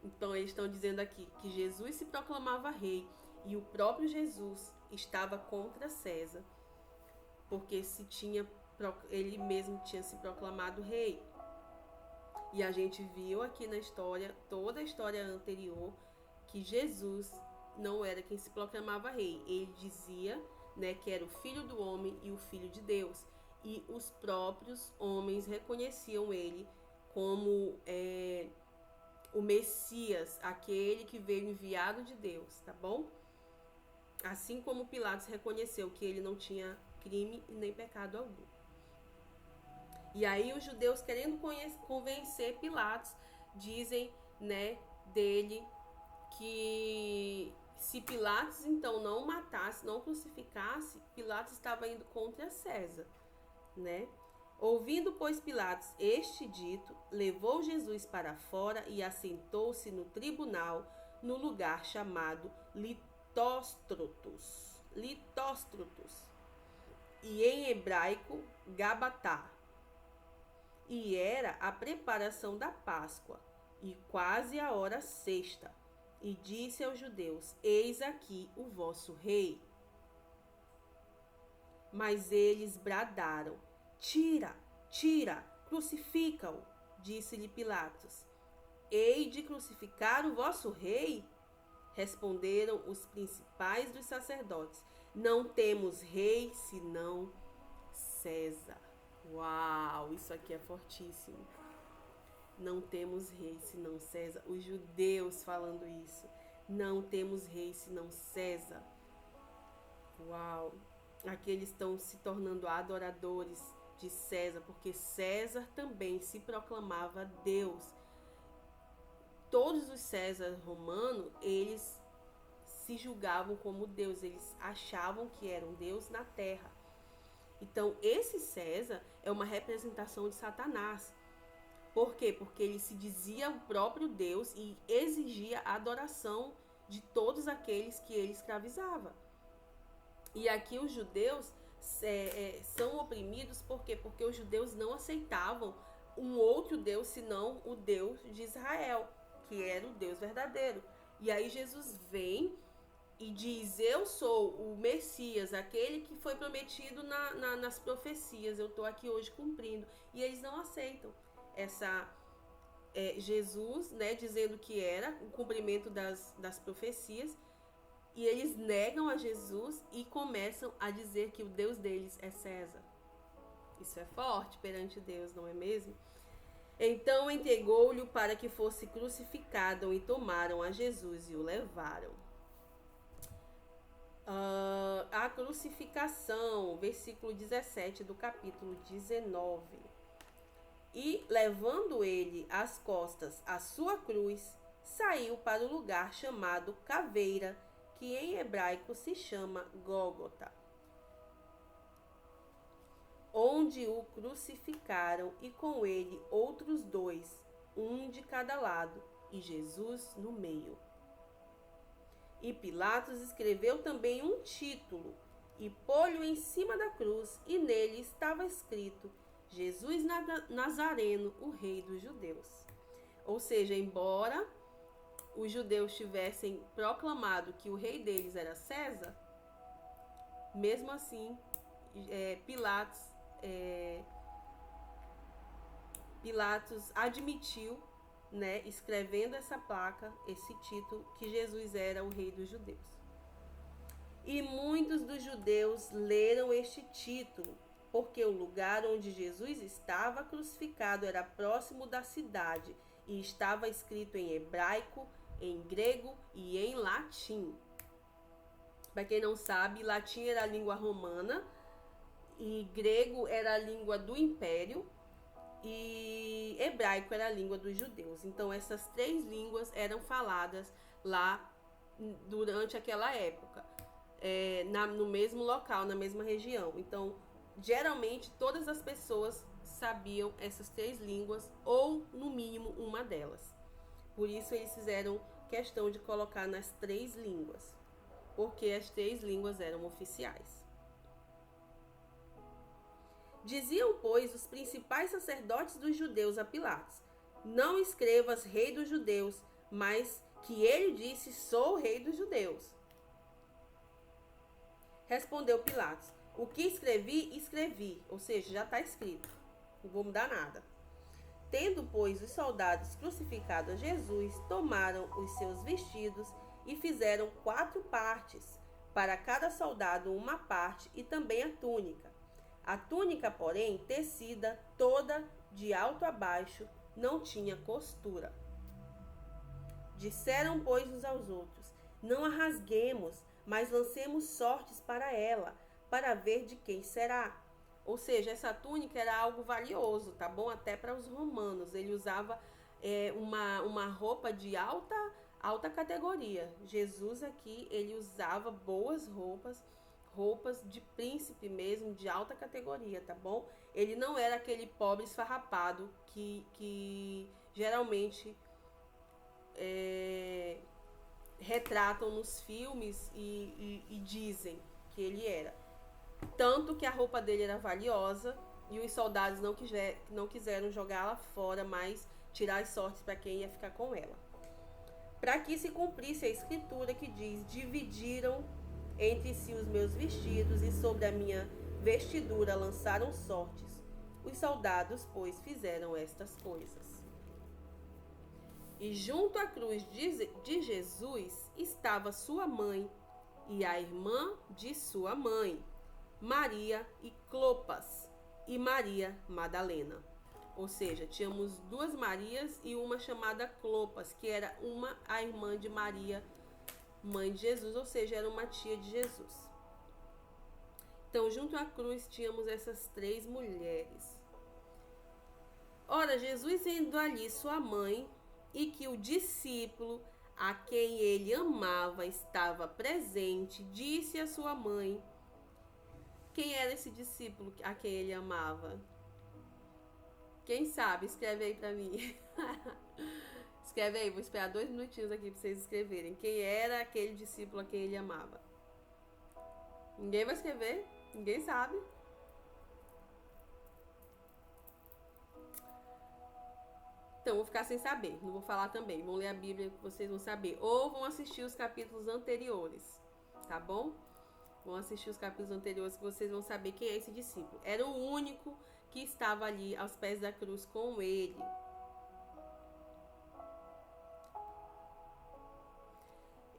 Então eles estão dizendo aqui que Jesus se proclamava rei e o próprio Jesus estava contra César, porque ele mesmo tinha se proclamado rei. E a gente viu aqui na história, toda a história anterior, que Jesus não era quem se proclamava rei. Ele dizia, né, que era o filho do homem e o filho de Deus. E os próprios homens reconheciam ele como o Messias, aquele que veio enviado de Deus, tá bom? Assim como Pilatos reconheceu que ele não tinha crime e nem pecado algum. E aí os judeus, querendo convencer Pilatos, dizem, né, dele que se Pilatos então não matasse, não crucificasse, Pilatos estava indo contra César, né? Ouvindo, pois, Pilatos este dito, levou Jesus para fora e assentou-se no tribunal, no lugar chamado Litóstrotos, e em hebraico, Gabatá. E era a preparação da Páscoa, e quase a hora sexta. E disse aos judeus: eis aqui o vosso rei. Mas eles bradaram: tira, tira, crucifica-o. Disse-lhe Pilatos: hei de crucificar o vosso rei? Responderam os principais dos sacerdotes: não temos rei senão César. Uau, isso aqui é fortíssimo. Não temos rei senão César. Os judeus falando isso. Não temos rei senão César. Uau. Aqui eles estão se tornando adoradores de César, porque César também se proclamava Deus. Todos os Césares romanos, eles se julgavam como Deus. Eles achavam que eram Deus na terra. Então, esse César é uma representação de Satanás. Por quê? Porque ele se dizia o próprio Deus e exigia a adoração de todos aqueles que ele escravizava. E aqui os judeus são oprimidos, por quê? Porque os judeus não aceitavam um outro Deus senão o Deus de Israel, que era o Deus verdadeiro. E aí Jesus vem e diz: eu sou o Messias, aquele que foi prometido nas profecias, eu estou aqui hoje cumprindo. E eles não aceitam Jesus, né, dizendo que era o cumprimento das profecias, e eles negam a Jesus e começam a dizer que o Deus deles é César. Isso é forte perante Deus, não é mesmo? Então entregou-lhe para que fosse crucificado, e tomaram a Jesus e o levaram. A crucificação, versículo 17 do capítulo 19. E, levando ele às costas a sua cruz, saiu para o lugar chamado Caveira, que em hebraico se chama Gólgota, onde o crucificaram, e com ele outros dois, um de cada lado, e Jesus no meio. E Pilatos escreveu também um título, e pôs-o em cima da cruz, e nele estava escrito: Jesus Nazareno, o rei dos judeus. Ou seja, embora os judeus tivessem proclamado que o rei deles era César, mesmo assim, Pilatos admitiu, né, escrevendo essa placa, esse título, que Jesus era o rei dos judeus. E muitos dos judeus leram este título, porque o lugar onde Jesus estava crucificado era próximo da cidade, e estava escrito em hebraico, em grego e em latim. Para quem não sabe, latim era a língua romana, e grego era a língua do império, e hebraico era a língua dos judeus. Então essas três línguas eram faladas lá durante aquela época, no mesmo local, na mesma região. Então geralmente todas as pessoas sabiam essas três línguas, ou no mínimo uma delas. Por isso eles fizeram questão de colocar nas três línguas, porque as três línguas eram oficiais. Diziam, pois, os principais sacerdotes dos judeus a Pilatos: não escrevas rei dos judeus, mas que ele disse: sou o rei dos judeus. Respondeu Pilatos: o que escrevi, escrevi. Ou seja, já está escrito. Não vou mudar nada. Tendo, pois, os soldados crucificado a Jesus, tomaram os seus vestidos e fizeram 4 partes, para cada soldado uma parte, e também a túnica. A túnica, porém, tecida toda de alto a baixo, não tinha costura. Disseram, pois, uns aos outros: não a rasguemos, mas lancemos sortes para ela, para ver de quem será. Ou seja, essa túnica era algo valioso, tá bom? Até para os romanos. Ele usava uma roupa de alta categoria. Jesus aqui, ele usava boas roupas de príncipe mesmo, de alta categoria, tá bom? Ele não era aquele pobre esfarrapado que geralmente retratam nos filmes e dizem que ele era. Tanto que a roupa dele era valiosa e os soldados não quiseram jogá-la fora, mas tirar as sortes para quem ia ficar com ela. Para que se cumprisse a escritura que diz: dividiram entre si os meus vestidos e sobre a minha vestidura lançaram sortes. Os soldados, pois, fizeram estas coisas. E junto à cruz de Jesus estava sua mãe e a irmã de sua mãe, Maria e Clopas, e Maria Madalena. Ou seja, tínhamos 2 Marias e uma chamada Clopas, que era a irmã de Maria, mãe de Jesus, ou seja, era uma tia de Jesus. Então, junto à cruz, tínhamos essas 3 mulheres. Ora, Jesus, vendo ali sua mãe e que o discípulo a quem ele amava estava presente, disse à sua mãe: quem era esse discípulo a quem ele amava? Quem sabe? Escreve aí pra mim. Escreve aí, vou esperar 2 minutinhos aqui pra vocês escreverem. Quem era aquele discípulo a quem ele amava? Ninguém vai escrever? Ninguém sabe? Então, vou ficar sem saber. Não vou falar também. Vão ler a Bíblia que vocês vão saber. Ou vão assistir os capítulos anteriores. Tá bom? Vão assistir os capítulos anteriores que vocês vão saber quem é esse discípulo. Era o único que estava ali aos pés da cruz com ele.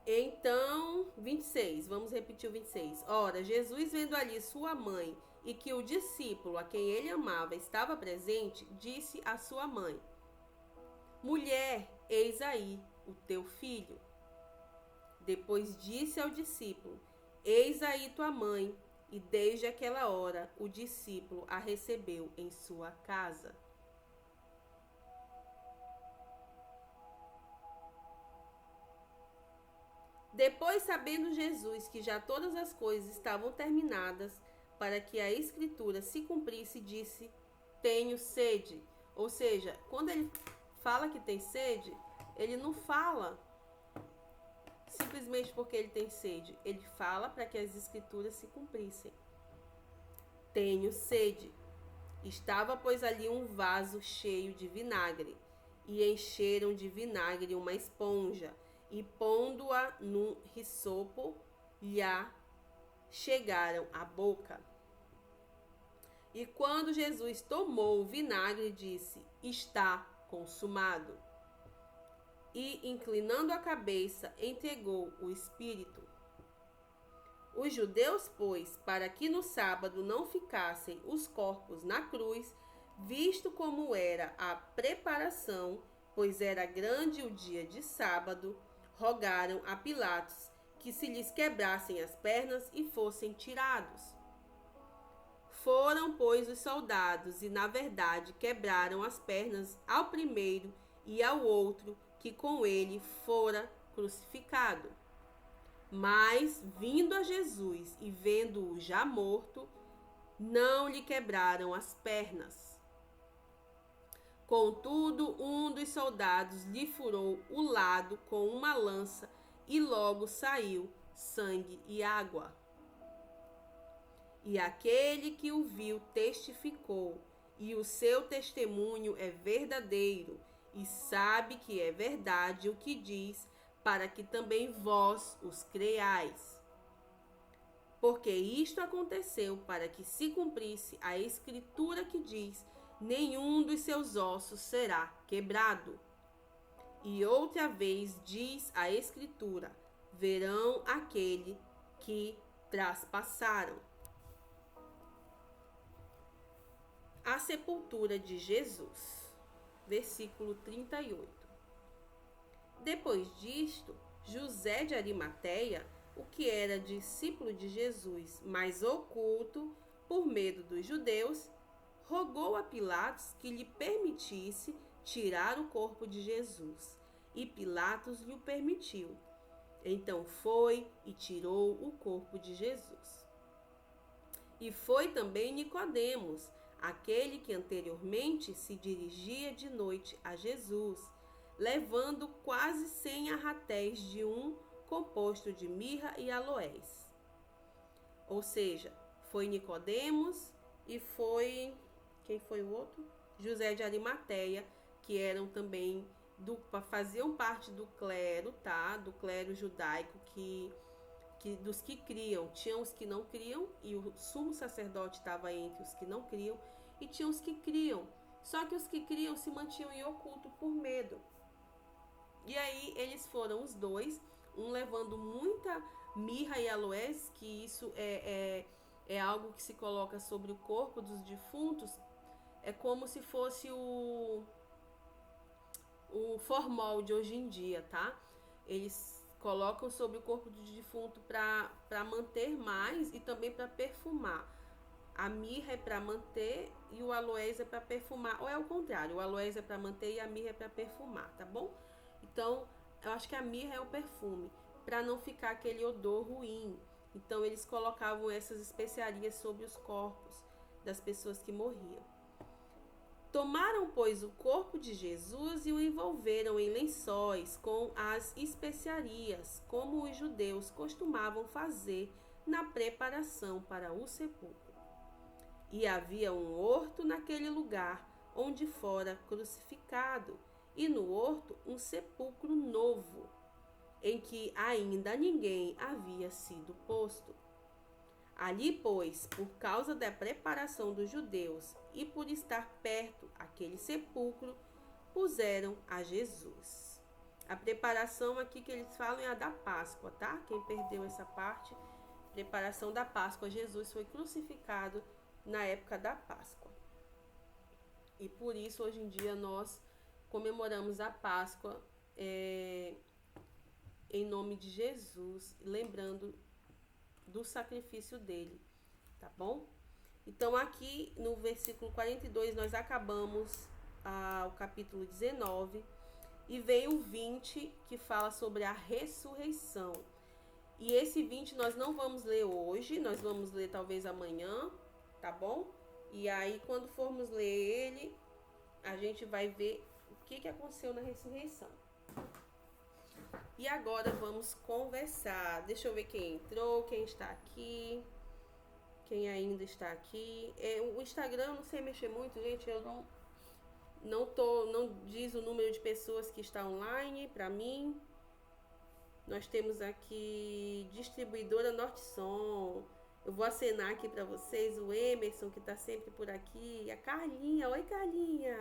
Então, 26, vamos repetir o 26. Ora, Jesus, vendo ali sua mãe e que o discípulo a quem ele amava estava presente, disse à sua mãe: mulher, eis aí o teu filho. Depois disse ao discípulo: eis aí tua mãe. E desde aquela hora o discípulo a recebeu em sua casa. Depois, sabendo Jesus que já todas as coisas estavam terminadas, para que a escritura se cumprisse, disse: tenho sede. Ou seja, quando ele fala que tem sede, ele não fala simplesmente porque ele tem sede. Ele fala para que as escrituras se cumprissem. Tenho sede. Estava, pois, ali um vaso cheio de vinagre, e encheram de vinagre uma esponja, e pondo-a num risopo, lhe chegaram à boca. E quando Jesus tomou o vinagre, disse: está consumado. E, inclinando a cabeça, entregou o espírito. Os judeus, pois, para que no sábado não ficassem os corpos na cruz, visto como era a preparação, pois era grande o dia de sábado, rogaram a Pilatos que se lhes quebrassem as pernas e fossem tirados. Foram, pois, os soldados e, na verdade, quebraram as pernas ao primeiro e ao outro que com ele fora crucificado. Mas, vindo a Jesus e vendo-o já morto, não lhe quebraram as pernas. Contudo, um dos soldados lhe furou o lado com uma lança e logo saiu sangue e água. E aquele que o viu testificou, e o seu testemunho é verdadeiro, e sabe que é verdade o que diz, para que também vós os creiais. Porque isto aconteceu para que se cumprisse a escritura que diz: nenhum dos seus ossos será quebrado. E outra vez diz a escritura: verão aquele que traspassaram. A sepultura de Jesus. Versículo 38. Depois disto, José de Arimateia, o que era discípulo de Jesus, mas oculto por medo dos judeus, rogou a Pilatos que lhe permitisse tirar o corpo de Jesus. E Pilatos lhe o permitiu. Então foi e tirou o corpo de Jesus. E foi também Nicodemos, aquele que anteriormente se dirigia de noite a Jesus, levando quase 100 arratéis de um composto de mirra e aloés. Ou seja, foi Nicodemos e foi... quem foi o outro? José de Arimateia, que eram também faziam parte do clero, tá? Do clero judaico dos que criam. Tinham os que não criam e o sumo sacerdote estava entre os que não criam, e tinha os que criam. Só que os que criam se mantinham em oculto por medo. E aí eles foram os dois, um levando muita mirra e aloés, que isso é algo que se coloca sobre o corpo dos defuntos. É como se fosse o formol de hoje em dia, tá? Eles colocam sobre o corpo do defunto para manter mais e também para perfumar. A mirra é para manter e o aloés é para perfumar. Ou é o contrário, o aloés é para manter e a mirra é para perfumar, tá bom? Então, eu acho que a mirra é o perfume, para não ficar aquele odor ruim. Então, eles colocavam essas especiarias sobre os corpos das pessoas que morriam. Tomaram, pois, o corpo de Jesus e o envolveram em lençóis com as especiarias, como os judeus costumavam fazer na preparação para o sepulcro. E havia um horto naquele lugar onde fora crucificado, e no horto um sepulcro novo, em que ainda ninguém havia sido posto. Ali, pois, por causa da preparação dos judeus e por estar perto aquele sepulcro, puseram a Jesus. A preparação aqui que eles falam é a da Páscoa, tá? Quem perdeu essa parte, preparação da Páscoa. Jesus foi crucificado na época da Páscoa. E por isso, hoje em dia, nós comemoramos a Páscoa em nome de Jesus, lembrando do sacrifício dele, tá bom? Então aqui no versículo 42 nós acabamos o capítulo 19 e vem o 20 que fala sobre a ressurreição. E esse 20 nós não vamos ler hoje, nós vamos ler talvez amanhã, tá bom? E aí quando formos ler ele, a gente vai ver o que aconteceu na ressurreição. E agora vamos conversar. Deixa eu ver quem entrou, quem está aqui, quem ainda está aqui. O Instagram eu não sei mexer muito, gente. Eu não diz o número de pessoas que está online para mim. Nós temos aqui distribuidora Norte Som. Eu vou acenar aqui para vocês o Emerson, que está sempre por aqui. A Carlinha, oi Carlinha.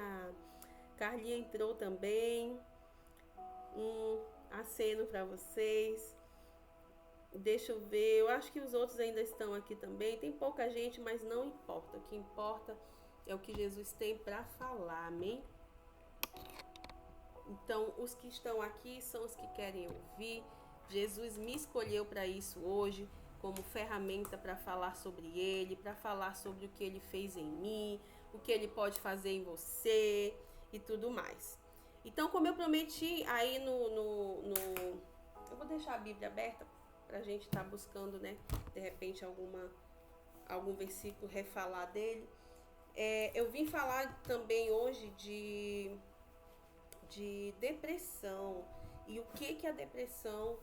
Carlinha entrou também. Aceno para vocês. Deixa eu ver, eu acho que os outros ainda estão aqui também. Tem pouca gente, mas não importa. O que importa é o que Jesus tem para falar, amém? Então, os que estão aqui são os que querem ouvir. Jesus me escolheu para isso hoje, como ferramenta para falar sobre ele, para falar sobre o que ele fez em mim, o que ele pode fazer em você e tudo mais. Então, como eu prometi aí eu vou deixar a Bíblia aberta para a gente estar buscando, né? De repente algum versículo, refalar dele. Eu vim falar também hoje de depressão e o que a depressão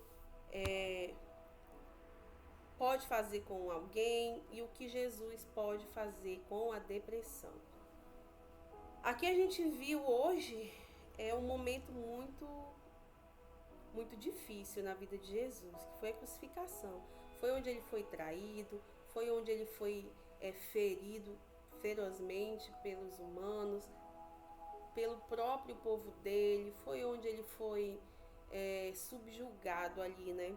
pode fazer com alguém e o que Jesus pode fazer com a depressão. Aqui a gente viu hoje é um momento muito difícil na vida de Jesus, que foi a crucificação. Foi onde ele foi traído, foi onde ele foi ferido ferozmente pelos humanos, pelo próprio povo dele, foi onde ele foi subjugado ali, né?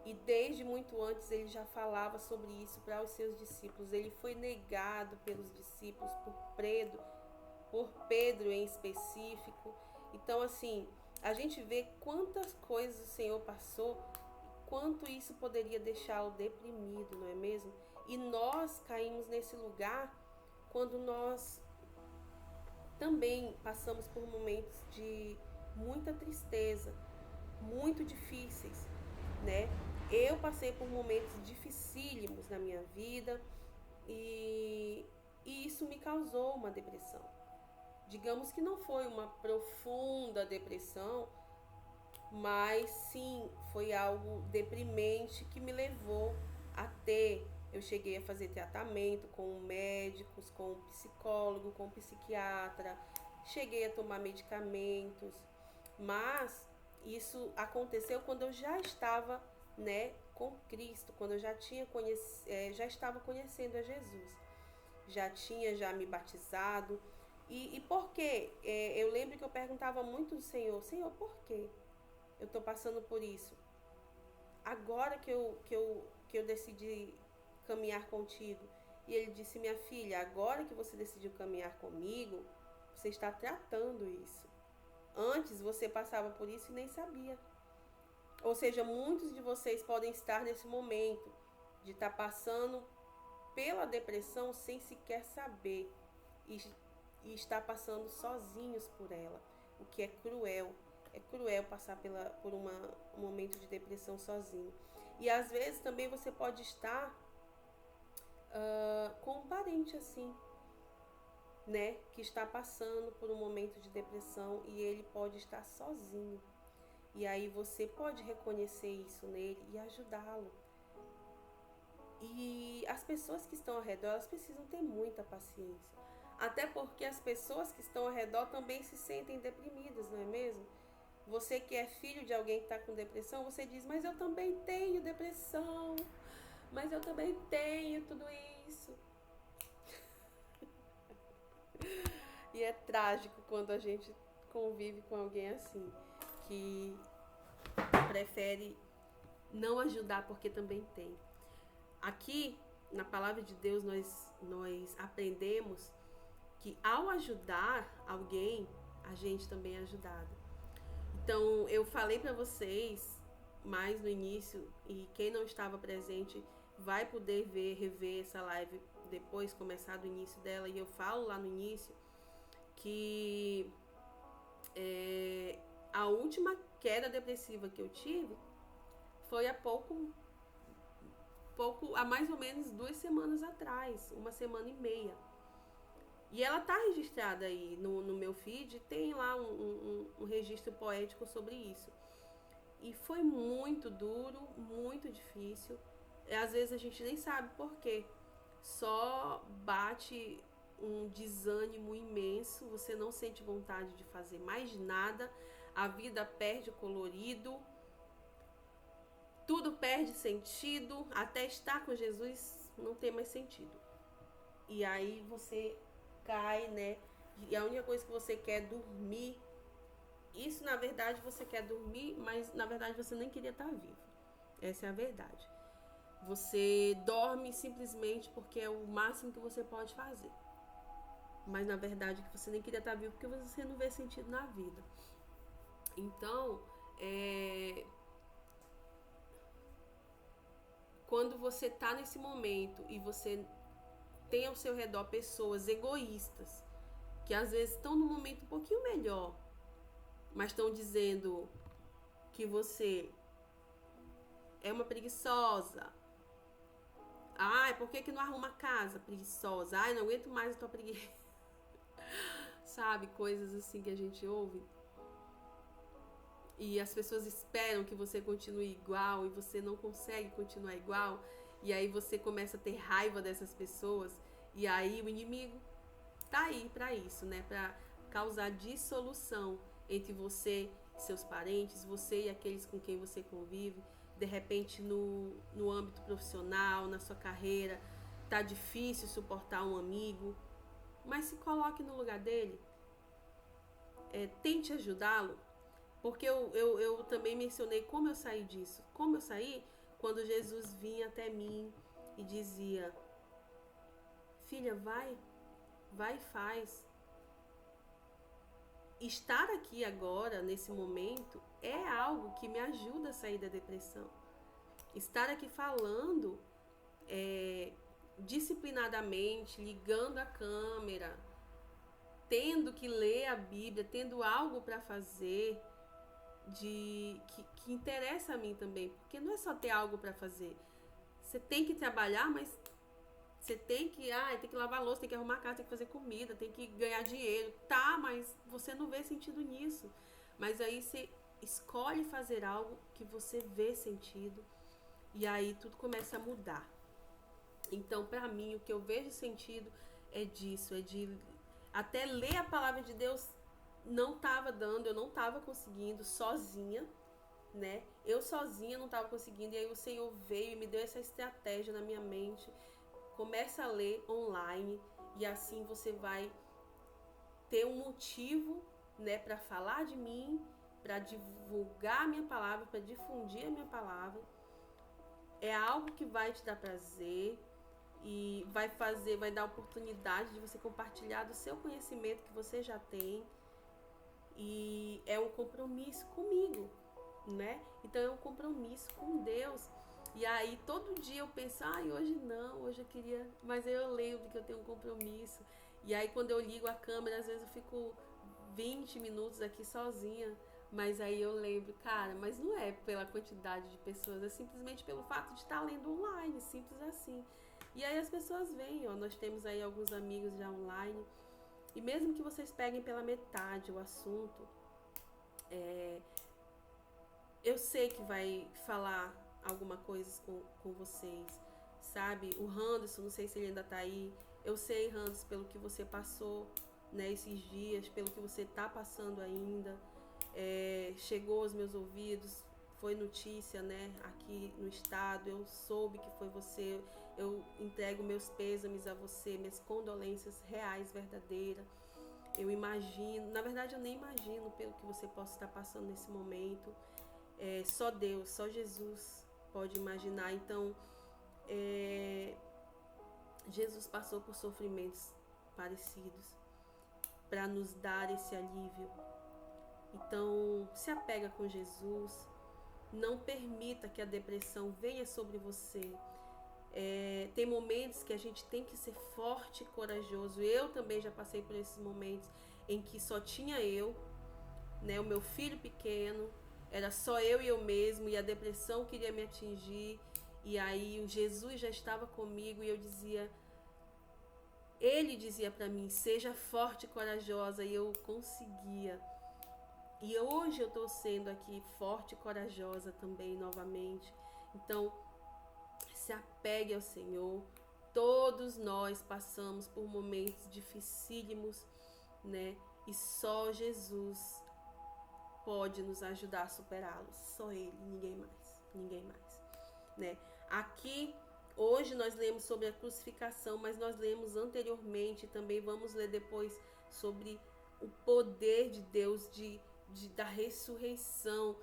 E desde muito antes ele já falava sobre isso para os seus discípulos. Ele foi negado pelos discípulos, por Pedro em específico. Então, assim, a gente vê quantas coisas o Senhor passou, quanto isso poderia deixá-lo deprimido, não é mesmo? E nós caímos nesse lugar quando nós também passamos por momentos de muita tristeza, muito difíceis, né? Eu passei por momentos dificílimos na minha vida e isso me causou uma depressão. Digamos que não foi uma profunda depressão, mas sim foi algo deprimente que me levou a ter. Eu cheguei a fazer tratamento com médicos, com psicólogo, com psiquiatra, cheguei a tomar medicamentos, mas isso aconteceu quando eu já estava, né, com Cristo, quando eu já estava conhecendo a Jesus, já tinha me batizado. E por quê? Eu lembro que eu perguntava muito do Senhor, por quê eu estou passando por isso? Agora que eu decidi caminhar contigo. E ele disse, minha filha, agora que você decidiu caminhar comigo, você está tratando isso. Antes você passava por isso e nem sabia. Ou seja, muitos de vocês podem estar nesse momento de estar passando pela depressão sem sequer saber e estar passando sozinhos por ela, o que é cruel. É cruel passar por um momento de depressão sozinho. E às vezes também você pode estar com um parente assim, né, que está passando por um momento de depressão e ele pode estar sozinho. E aí você pode reconhecer isso nele e ajudá-lo. E as pessoas que estão ao redor, elas precisam ter muita paciência. Até porque as pessoas que estão ao redor também se sentem deprimidas, não é mesmo? Você que é filho de alguém que está com depressão, você diz, mas eu também tenho depressão, mas eu também tenho tudo isso. E é trágico quando a gente convive com alguém assim, que prefere não ajudar porque também tem. Aqui, na palavra de Deus, nós aprendemos que ao ajudar alguém, a gente também é ajudado. Então, eu falei para vocês mais no início, e quem não estava presente vai poder rever essa live depois, começar do início dela, e eu falo lá no início que a última queda depressiva que eu tive foi há mais ou menos 2 semanas atrás, 1 semana e meia. E ela tá registrada aí no meu feed, tem lá um registro poético sobre isso. E foi muito duro, muito difícil. Às vezes a gente nem sabe por quê. Só bate um desânimo imenso, você não sente vontade de fazer mais nada, a vida perde o colorido, tudo perde sentido, até estar com Jesus não tem mais sentido. E aí você cai, né? E a única coisa que você quer é dormir. Isso, na verdade, você quer dormir, mas na verdade você nem queria estar vivo. Essa é a verdade. Você dorme simplesmente porque é o máximo que você pode fazer. Mas na verdade que você nem queria estar vivo porque você não vê sentido na vida. Então, quando você está nesse momento e você tem ao seu redor pessoas egoístas, que às vezes estão num momento um pouquinho melhor, mas estão dizendo que você é uma preguiçosa. Ai, por que não arruma casa, preguiçosa? Ai, não aguento mais a tua preguiça. Sabe, coisas assim que a gente ouve. E as pessoas esperam que você continue igual e você não consegue continuar igual. E aí você começa a ter raiva dessas pessoas. E aí o inimigo tá aí pra isso, né? causar dissolução entre você e seus parentes, você e aqueles com quem você convive. De repente no âmbito profissional, na sua carreira, tá difícil suportar um amigo, mas se coloque no lugar dele, tente ajudá-lo, porque eu também mencionei como eu saí disso. Como eu saí? Quando Jesus vinha até mim e dizia: filha, vai e faz. Estar aqui agora, nesse momento, é algo que me ajuda a sair da depressão. Estar aqui falando disciplinadamente, ligando a câmera, tendo que ler a Bíblia, tendo algo para fazer que interessa a mim também, porque não é só ter algo para fazer. Você tem que trabalhar, mas você tem que lavar a louça, tem que arrumar a casa, tem que fazer comida, tem que ganhar dinheiro, tá, mas você não vê sentido nisso. Mas aí você escolhe fazer algo que você vê sentido, e aí tudo começa a mudar. Então, para mim, o que eu vejo sentido é disso, é de até ler a palavra de Deus não estava dando, eu não estava conseguindo sozinha, né? Eu sozinha não estava conseguindo, e aí o Senhor veio e me deu essa estratégia na minha mente. Começa a ler online, e assim você vai ter um motivo, né, para falar de mim, para divulgar a minha palavra, para difundir a minha palavra. É algo que vai te dar prazer e vai dar oportunidade de você compartilhar do seu conhecimento que você já tem. E é um compromisso comigo, né? Então é um compromisso com Deus. E aí todo dia eu penso, hoje não, hoje eu queria, mas eu lembro que eu tenho um compromisso. E aí quando eu ligo a câmera, às vezes eu fico 20 minutos aqui sozinha, mas aí eu lembro, cara, mas não é pela quantidade de pessoas, é simplesmente pelo fato de estar lendo online, simples assim. E aí as pessoas vêm, nós temos aí alguns amigos já online, e mesmo que vocês peguem pela metade o assunto, eu sei que vai falar alguma coisa com vocês, sabe? O Randerson, não sei se ele ainda tá aí. Eu sei, Randerson, pelo que você passou, né, esses dias, pelo que você tá passando ainda. Chegou aos meus ouvidos, foi notícia, né, aqui no estado. Eu soube que foi você. Eu entrego meus pêsames a você, minhas condolências reais, verdadeiras. Eu imagino, na verdade eu nem imagino pelo que você possa estar passando nesse momento. Só Deus, só Jesus pode imaginar. Então, Jesus passou por sofrimentos parecidos para nos dar esse alívio. Então, se apega com Jesus, não permita que a depressão venha sobre você. Tem momentos que a gente tem que ser forte e corajoso. Eu também já passei por esses momentos em que só tinha eu, né, o meu filho pequeno, era só eu e eu mesmo, e a depressão queria me atingir. E aí o Jesus já estava comigo, e eu dizia, ele dizia para mim, seja forte e corajosa, e eu conseguia. E hoje eu estou sendo aqui forte e corajosa também, novamente. Então, se apegue ao Senhor. Todos nós passamos por momentos dificílimos, né? E só Jesus pode nos ajudar a superá-los. Só Ele, ninguém mais, né? Aqui, hoje nós lemos sobre a crucificação, mas nós lemos anteriormente, também vamos ler depois sobre o poder de Deus da ressurreição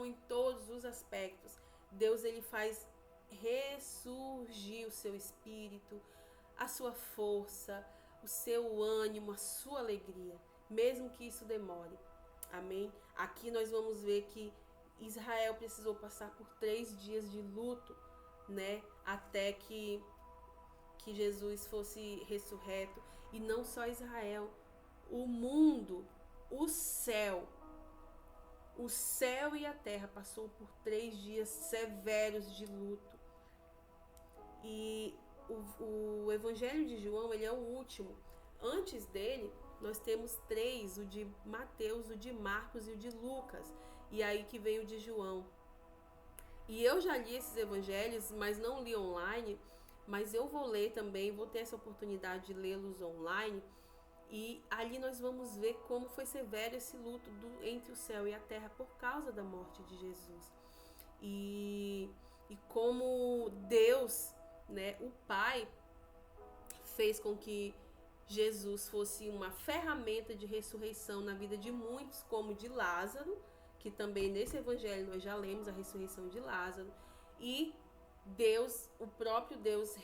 em todos os aspectos. Deus, ele faz ressurgir o seu espírito, a sua força, o seu ânimo, a sua alegria, mesmo que isso demore. Amém? Aqui nós vamos ver que Israel precisou passar por 3 dias de luto, né? Até que Jesus fosse ressurreto. E não só Israel, o mundo, o céu e a terra passou por 3 dias severos de luto. E o Evangelho de João, ele é o último. Antes dele, nós temos 3, o de Mateus, o de Marcos e o de Lucas. E aí que vem o de João. E eu já li esses evangelhos, mas não li online. Mas eu vou ler também, vou ter essa oportunidade de lê-los online. E ali nós vamos ver como foi severo esse luto entre o céu e a terra por causa da morte de Jesus. E como Deus, né, o Pai, fez com que Jesus fosse uma ferramenta de ressurreição na vida de muitos, como de Lázaro, que também nesse evangelho nós já lemos a ressurreição de Lázaro. E Deus, o próprio Deus,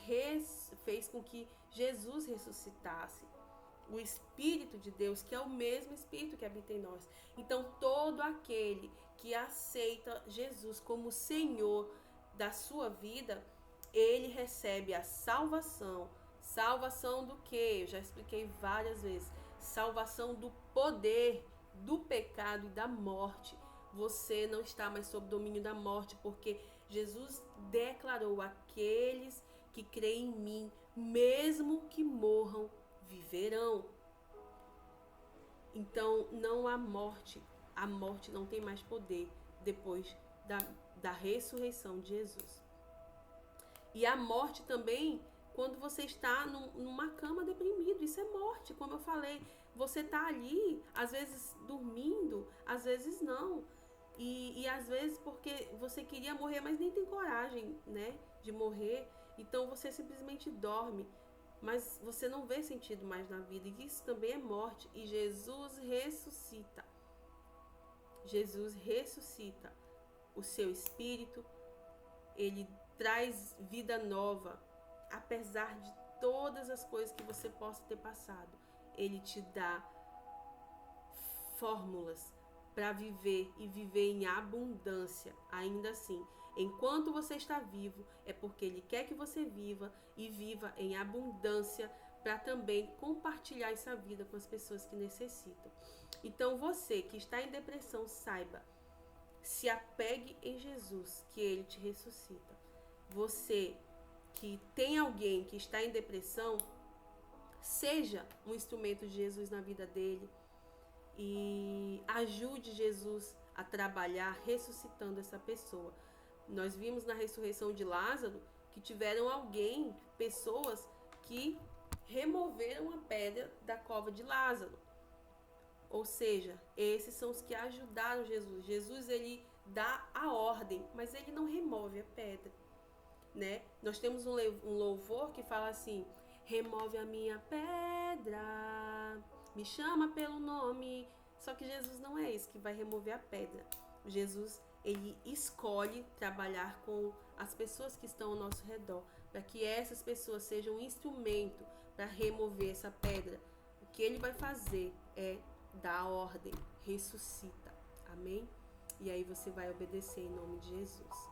fez com que Jesus ressuscitasse. O Espírito de Deus, que é o mesmo Espírito que habita em nós. Então, todo aquele que aceita Jesus como Senhor da sua vida, ele recebe a salvação. Salvação do quê? Eu já expliquei várias vezes. Salvação do poder, do pecado e da morte. Você não está mais sob domínio da morte, porque Jesus declarou: aqueles que creem em mim, mesmo que morram, viverão. Então não há morte. A morte não tem mais poder depois da ressurreição de Jesus. E a morte também, quando você está numa cama deprimido, isso é morte, como eu falei. Você está ali, às vezes dormindo, às vezes não. E às vezes porque você queria morrer, mas nem tem coragem, né, de morrer. Então você simplesmente dorme. Mas você não vê sentido mais na vida. E isso também é morte. E Jesus ressuscita. Jesus ressuscita o seu espírito. Ele traz vida nova. Apesar de todas as coisas que você possa ter passado, ele te dá fórmulas para viver e viver em abundância. Ainda assim, enquanto você está vivo, é porque ele quer que você viva e viva em abundância, para também compartilhar essa vida com as pessoas que necessitam. Então, você que está em depressão, saiba, se apegue em Jesus, que ele te ressuscita. Você que tem alguém que está em depressão, seja um instrumento de Jesus na vida dele e ajude Jesus a trabalhar ressuscitando essa pessoa. Nós vimos na ressurreição de Lázaro que tiveram pessoas que removeram a pedra da cova de Lázaro. Ou seja, esses são os que ajudaram Jesus. Jesus, ele dá a ordem, mas ele não remove a pedra, né? Nós temos um louvor que fala assim: remove a minha pedra, me chama pelo nome. Só que Jesus não é esse que vai remover a pedra. Jesus, ele escolhe trabalhar com as pessoas que estão ao nosso redor, para que essas pessoas sejam um instrumento para remover essa pedra. O que ele vai fazer é dar a ordem: ressuscita. Amém? E aí você vai obedecer em nome de Jesus.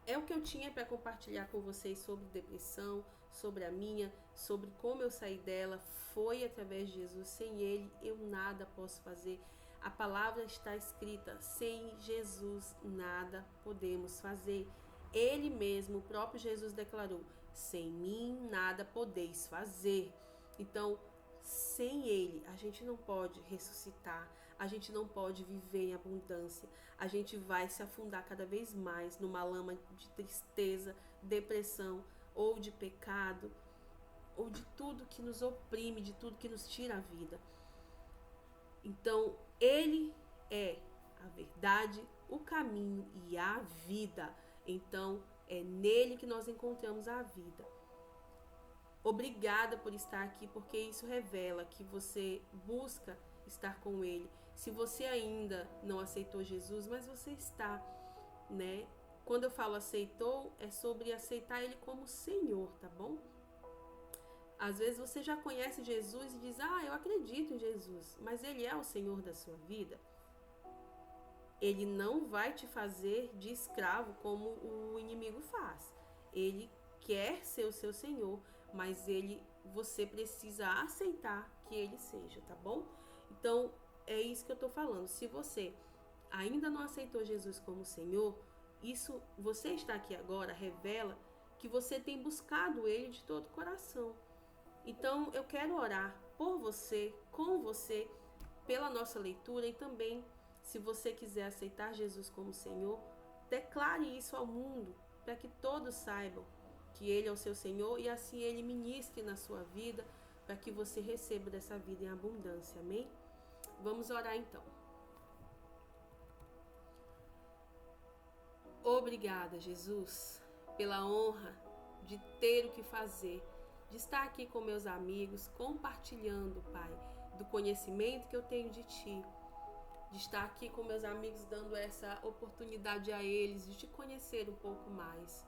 É o que eu tinha para compartilhar com vocês sobre depressão, sobre a minha, sobre como eu saí dela. Foi através de Jesus. Sem ele eu nada posso fazer. A palavra está escrita: sem Jesus nada podemos fazer. Ele mesmo, o próprio Jesus, declarou: sem mim nada podeis fazer. Então, sem ele a gente não pode ressuscitar, a gente não pode viver em abundância. A gente vai se afundar cada vez mais numa lama de tristeza, depressão, ou de pecado, ou de tudo que nos oprime, de tudo que nos tira a vida. Então, ele é a verdade, o caminho e a vida. Então, é nele que nós encontramos a vida. Obrigada por estar aqui, porque isso revela que você busca estar com ele. Se você ainda não aceitou Jesus, mas você está, né? Quando eu falo aceitou, é sobre aceitar ele como Senhor, tá bom? Às vezes você já conhece Jesus e diz: eu acredito em Jesus, mas ele é o Senhor da sua vida. Ele não vai te fazer de escravo como o inimigo faz. Ele quer ser o seu Senhor, mas você precisa aceitar que ele seja, tá bom? Então, é isso que eu tô falando. Se você ainda não aceitou Jesus como Senhor, você está aqui agora, revela que você tem buscado ele de todo o coração. Então, eu quero orar por você, com você, pela nossa leitura, e também, se você quiser aceitar Jesus como Senhor, declare isso ao mundo, para que todos saibam que Ele é o seu Senhor e assim Ele ministre na sua vida para que você receba dessa vida em abundância, amém? Vamos orar então. Obrigada, Jesus, pela honra de ter o que fazer, de estar aqui com meus amigos, compartilhando, Pai, do conhecimento que eu tenho de Ti, de estar aqui com meus amigos, dando essa oportunidade a eles de Te conhecer um pouco mais.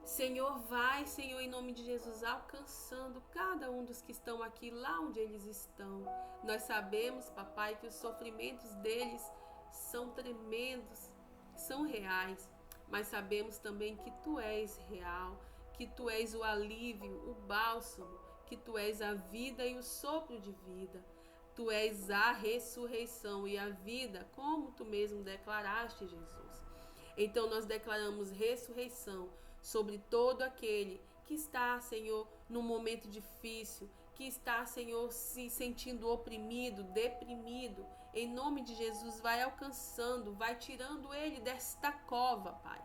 Senhor, vai, Senhor, em nome de Jesus, alcançando cada um dos que estão aqui, lá onde eles estão. Nós sabemos, papai, que os sofrimentos deles são tremendos, são reais, mas sabemos também que Tu és real, que Tu és o alívio, o bálsamo, que Tu és a vida e o sopro de vida. Tu és a ressurreição e a vida, como Tu mesmo declaraste, Jesus. Então nós declaramos ressurreição sobre todo aquele que está, Senhor, num momento difícil, que está, Senhor, se sentindo oprimido, deprimido. Em nome de Jesus, vai alcançando, vai tirando ele desta cova, Pai.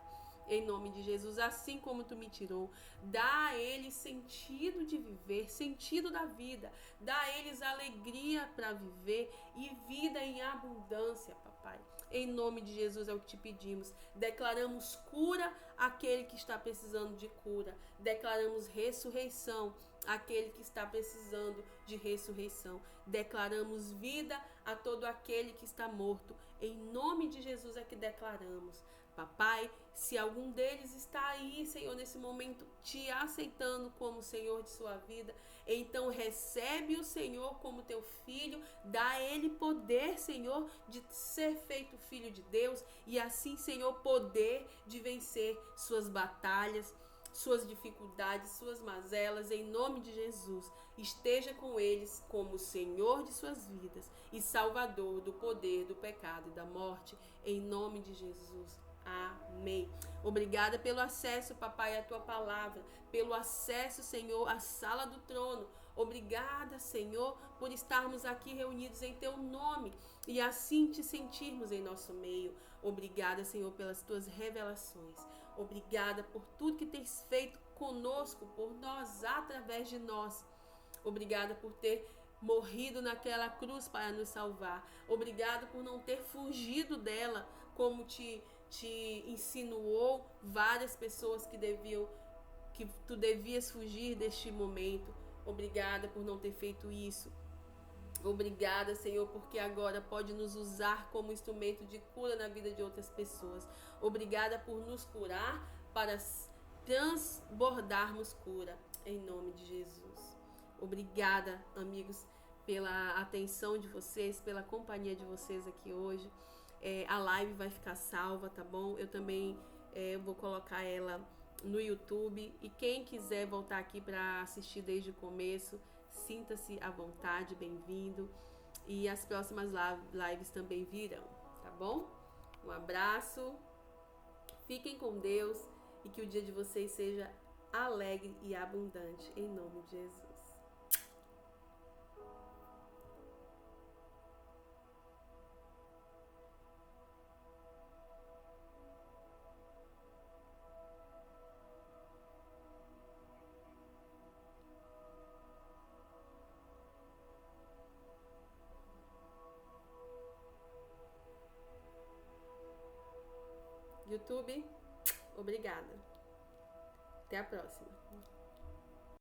Em nome de Jesus, assim como Tu me tirou, dá a eles sentido de viver, sentido da vida, dá a eles alegria para viver e vida em abundância, papai. Em nome de Jesus é o que Te pedimos. Declaramos cura àquele que está precisando de cura. Declaramos ressurreição àquele que está precisando de ressurreição. Declaramos vida a todo aquele que está morto. Em nome de Jesus é que declaramos. Papai, se algum deles está aí, Senhor, nesse momento, Te aceitando como Senhor de sua vida, então recebe o Senhor como Teu filho, dá a Ele poder, Senhor, de ser feito filho de Deus e assim, Senhor, poder de vencer suas batalhas, suas dificuldades, suas mazelas, em nome de Jesus. Esteja com eles como Senhor de suas vidas e Salvador do poder, do pecado e da morte, em nome de Jesus. Amém. Obrigada pelo acesso, papai, à Tua palavra, pelo acesso, Senhor, à sala do trono. Obrigada, Senhor, por estarmos aqui reunidos em Teu nome e assim Te sentirmos em nosso meio. Obrigada, Senhor, pelas Tuas revelações. Obrigada por tudo que Tens feito conosco, por nós, através de nós. Obrigada por ter morrido naquela cruz para nos salvar. Obrigada por não ter fugido dela, como te insinuou várias pessoas que Tu devias fugir deste momento. Obrigada por não ter feito isso. Obrigada, Senhor, porque agora pode nos usar como instrumento de cura na vida de outras pessoas. Obrigada por nos curar para transbordarmos cura, em nome de Jesus. Obrigada, amigos, pela atenção de vocês, pela companhia de vocês aqui hoje. A live vai ficar salva, tá bom? Eu também vou colocar ela no YouTube. E quem quiser voltar aqui para assistir desde o começo, sinta-se à vontade, bem-vindo. E as próximas lives também virão, tá bom? Um abraço, fiquem com Deus e que o dia de vocês seja alegre e abundante, em nome de Jesus. YouTube, obrigada. Até a próxima.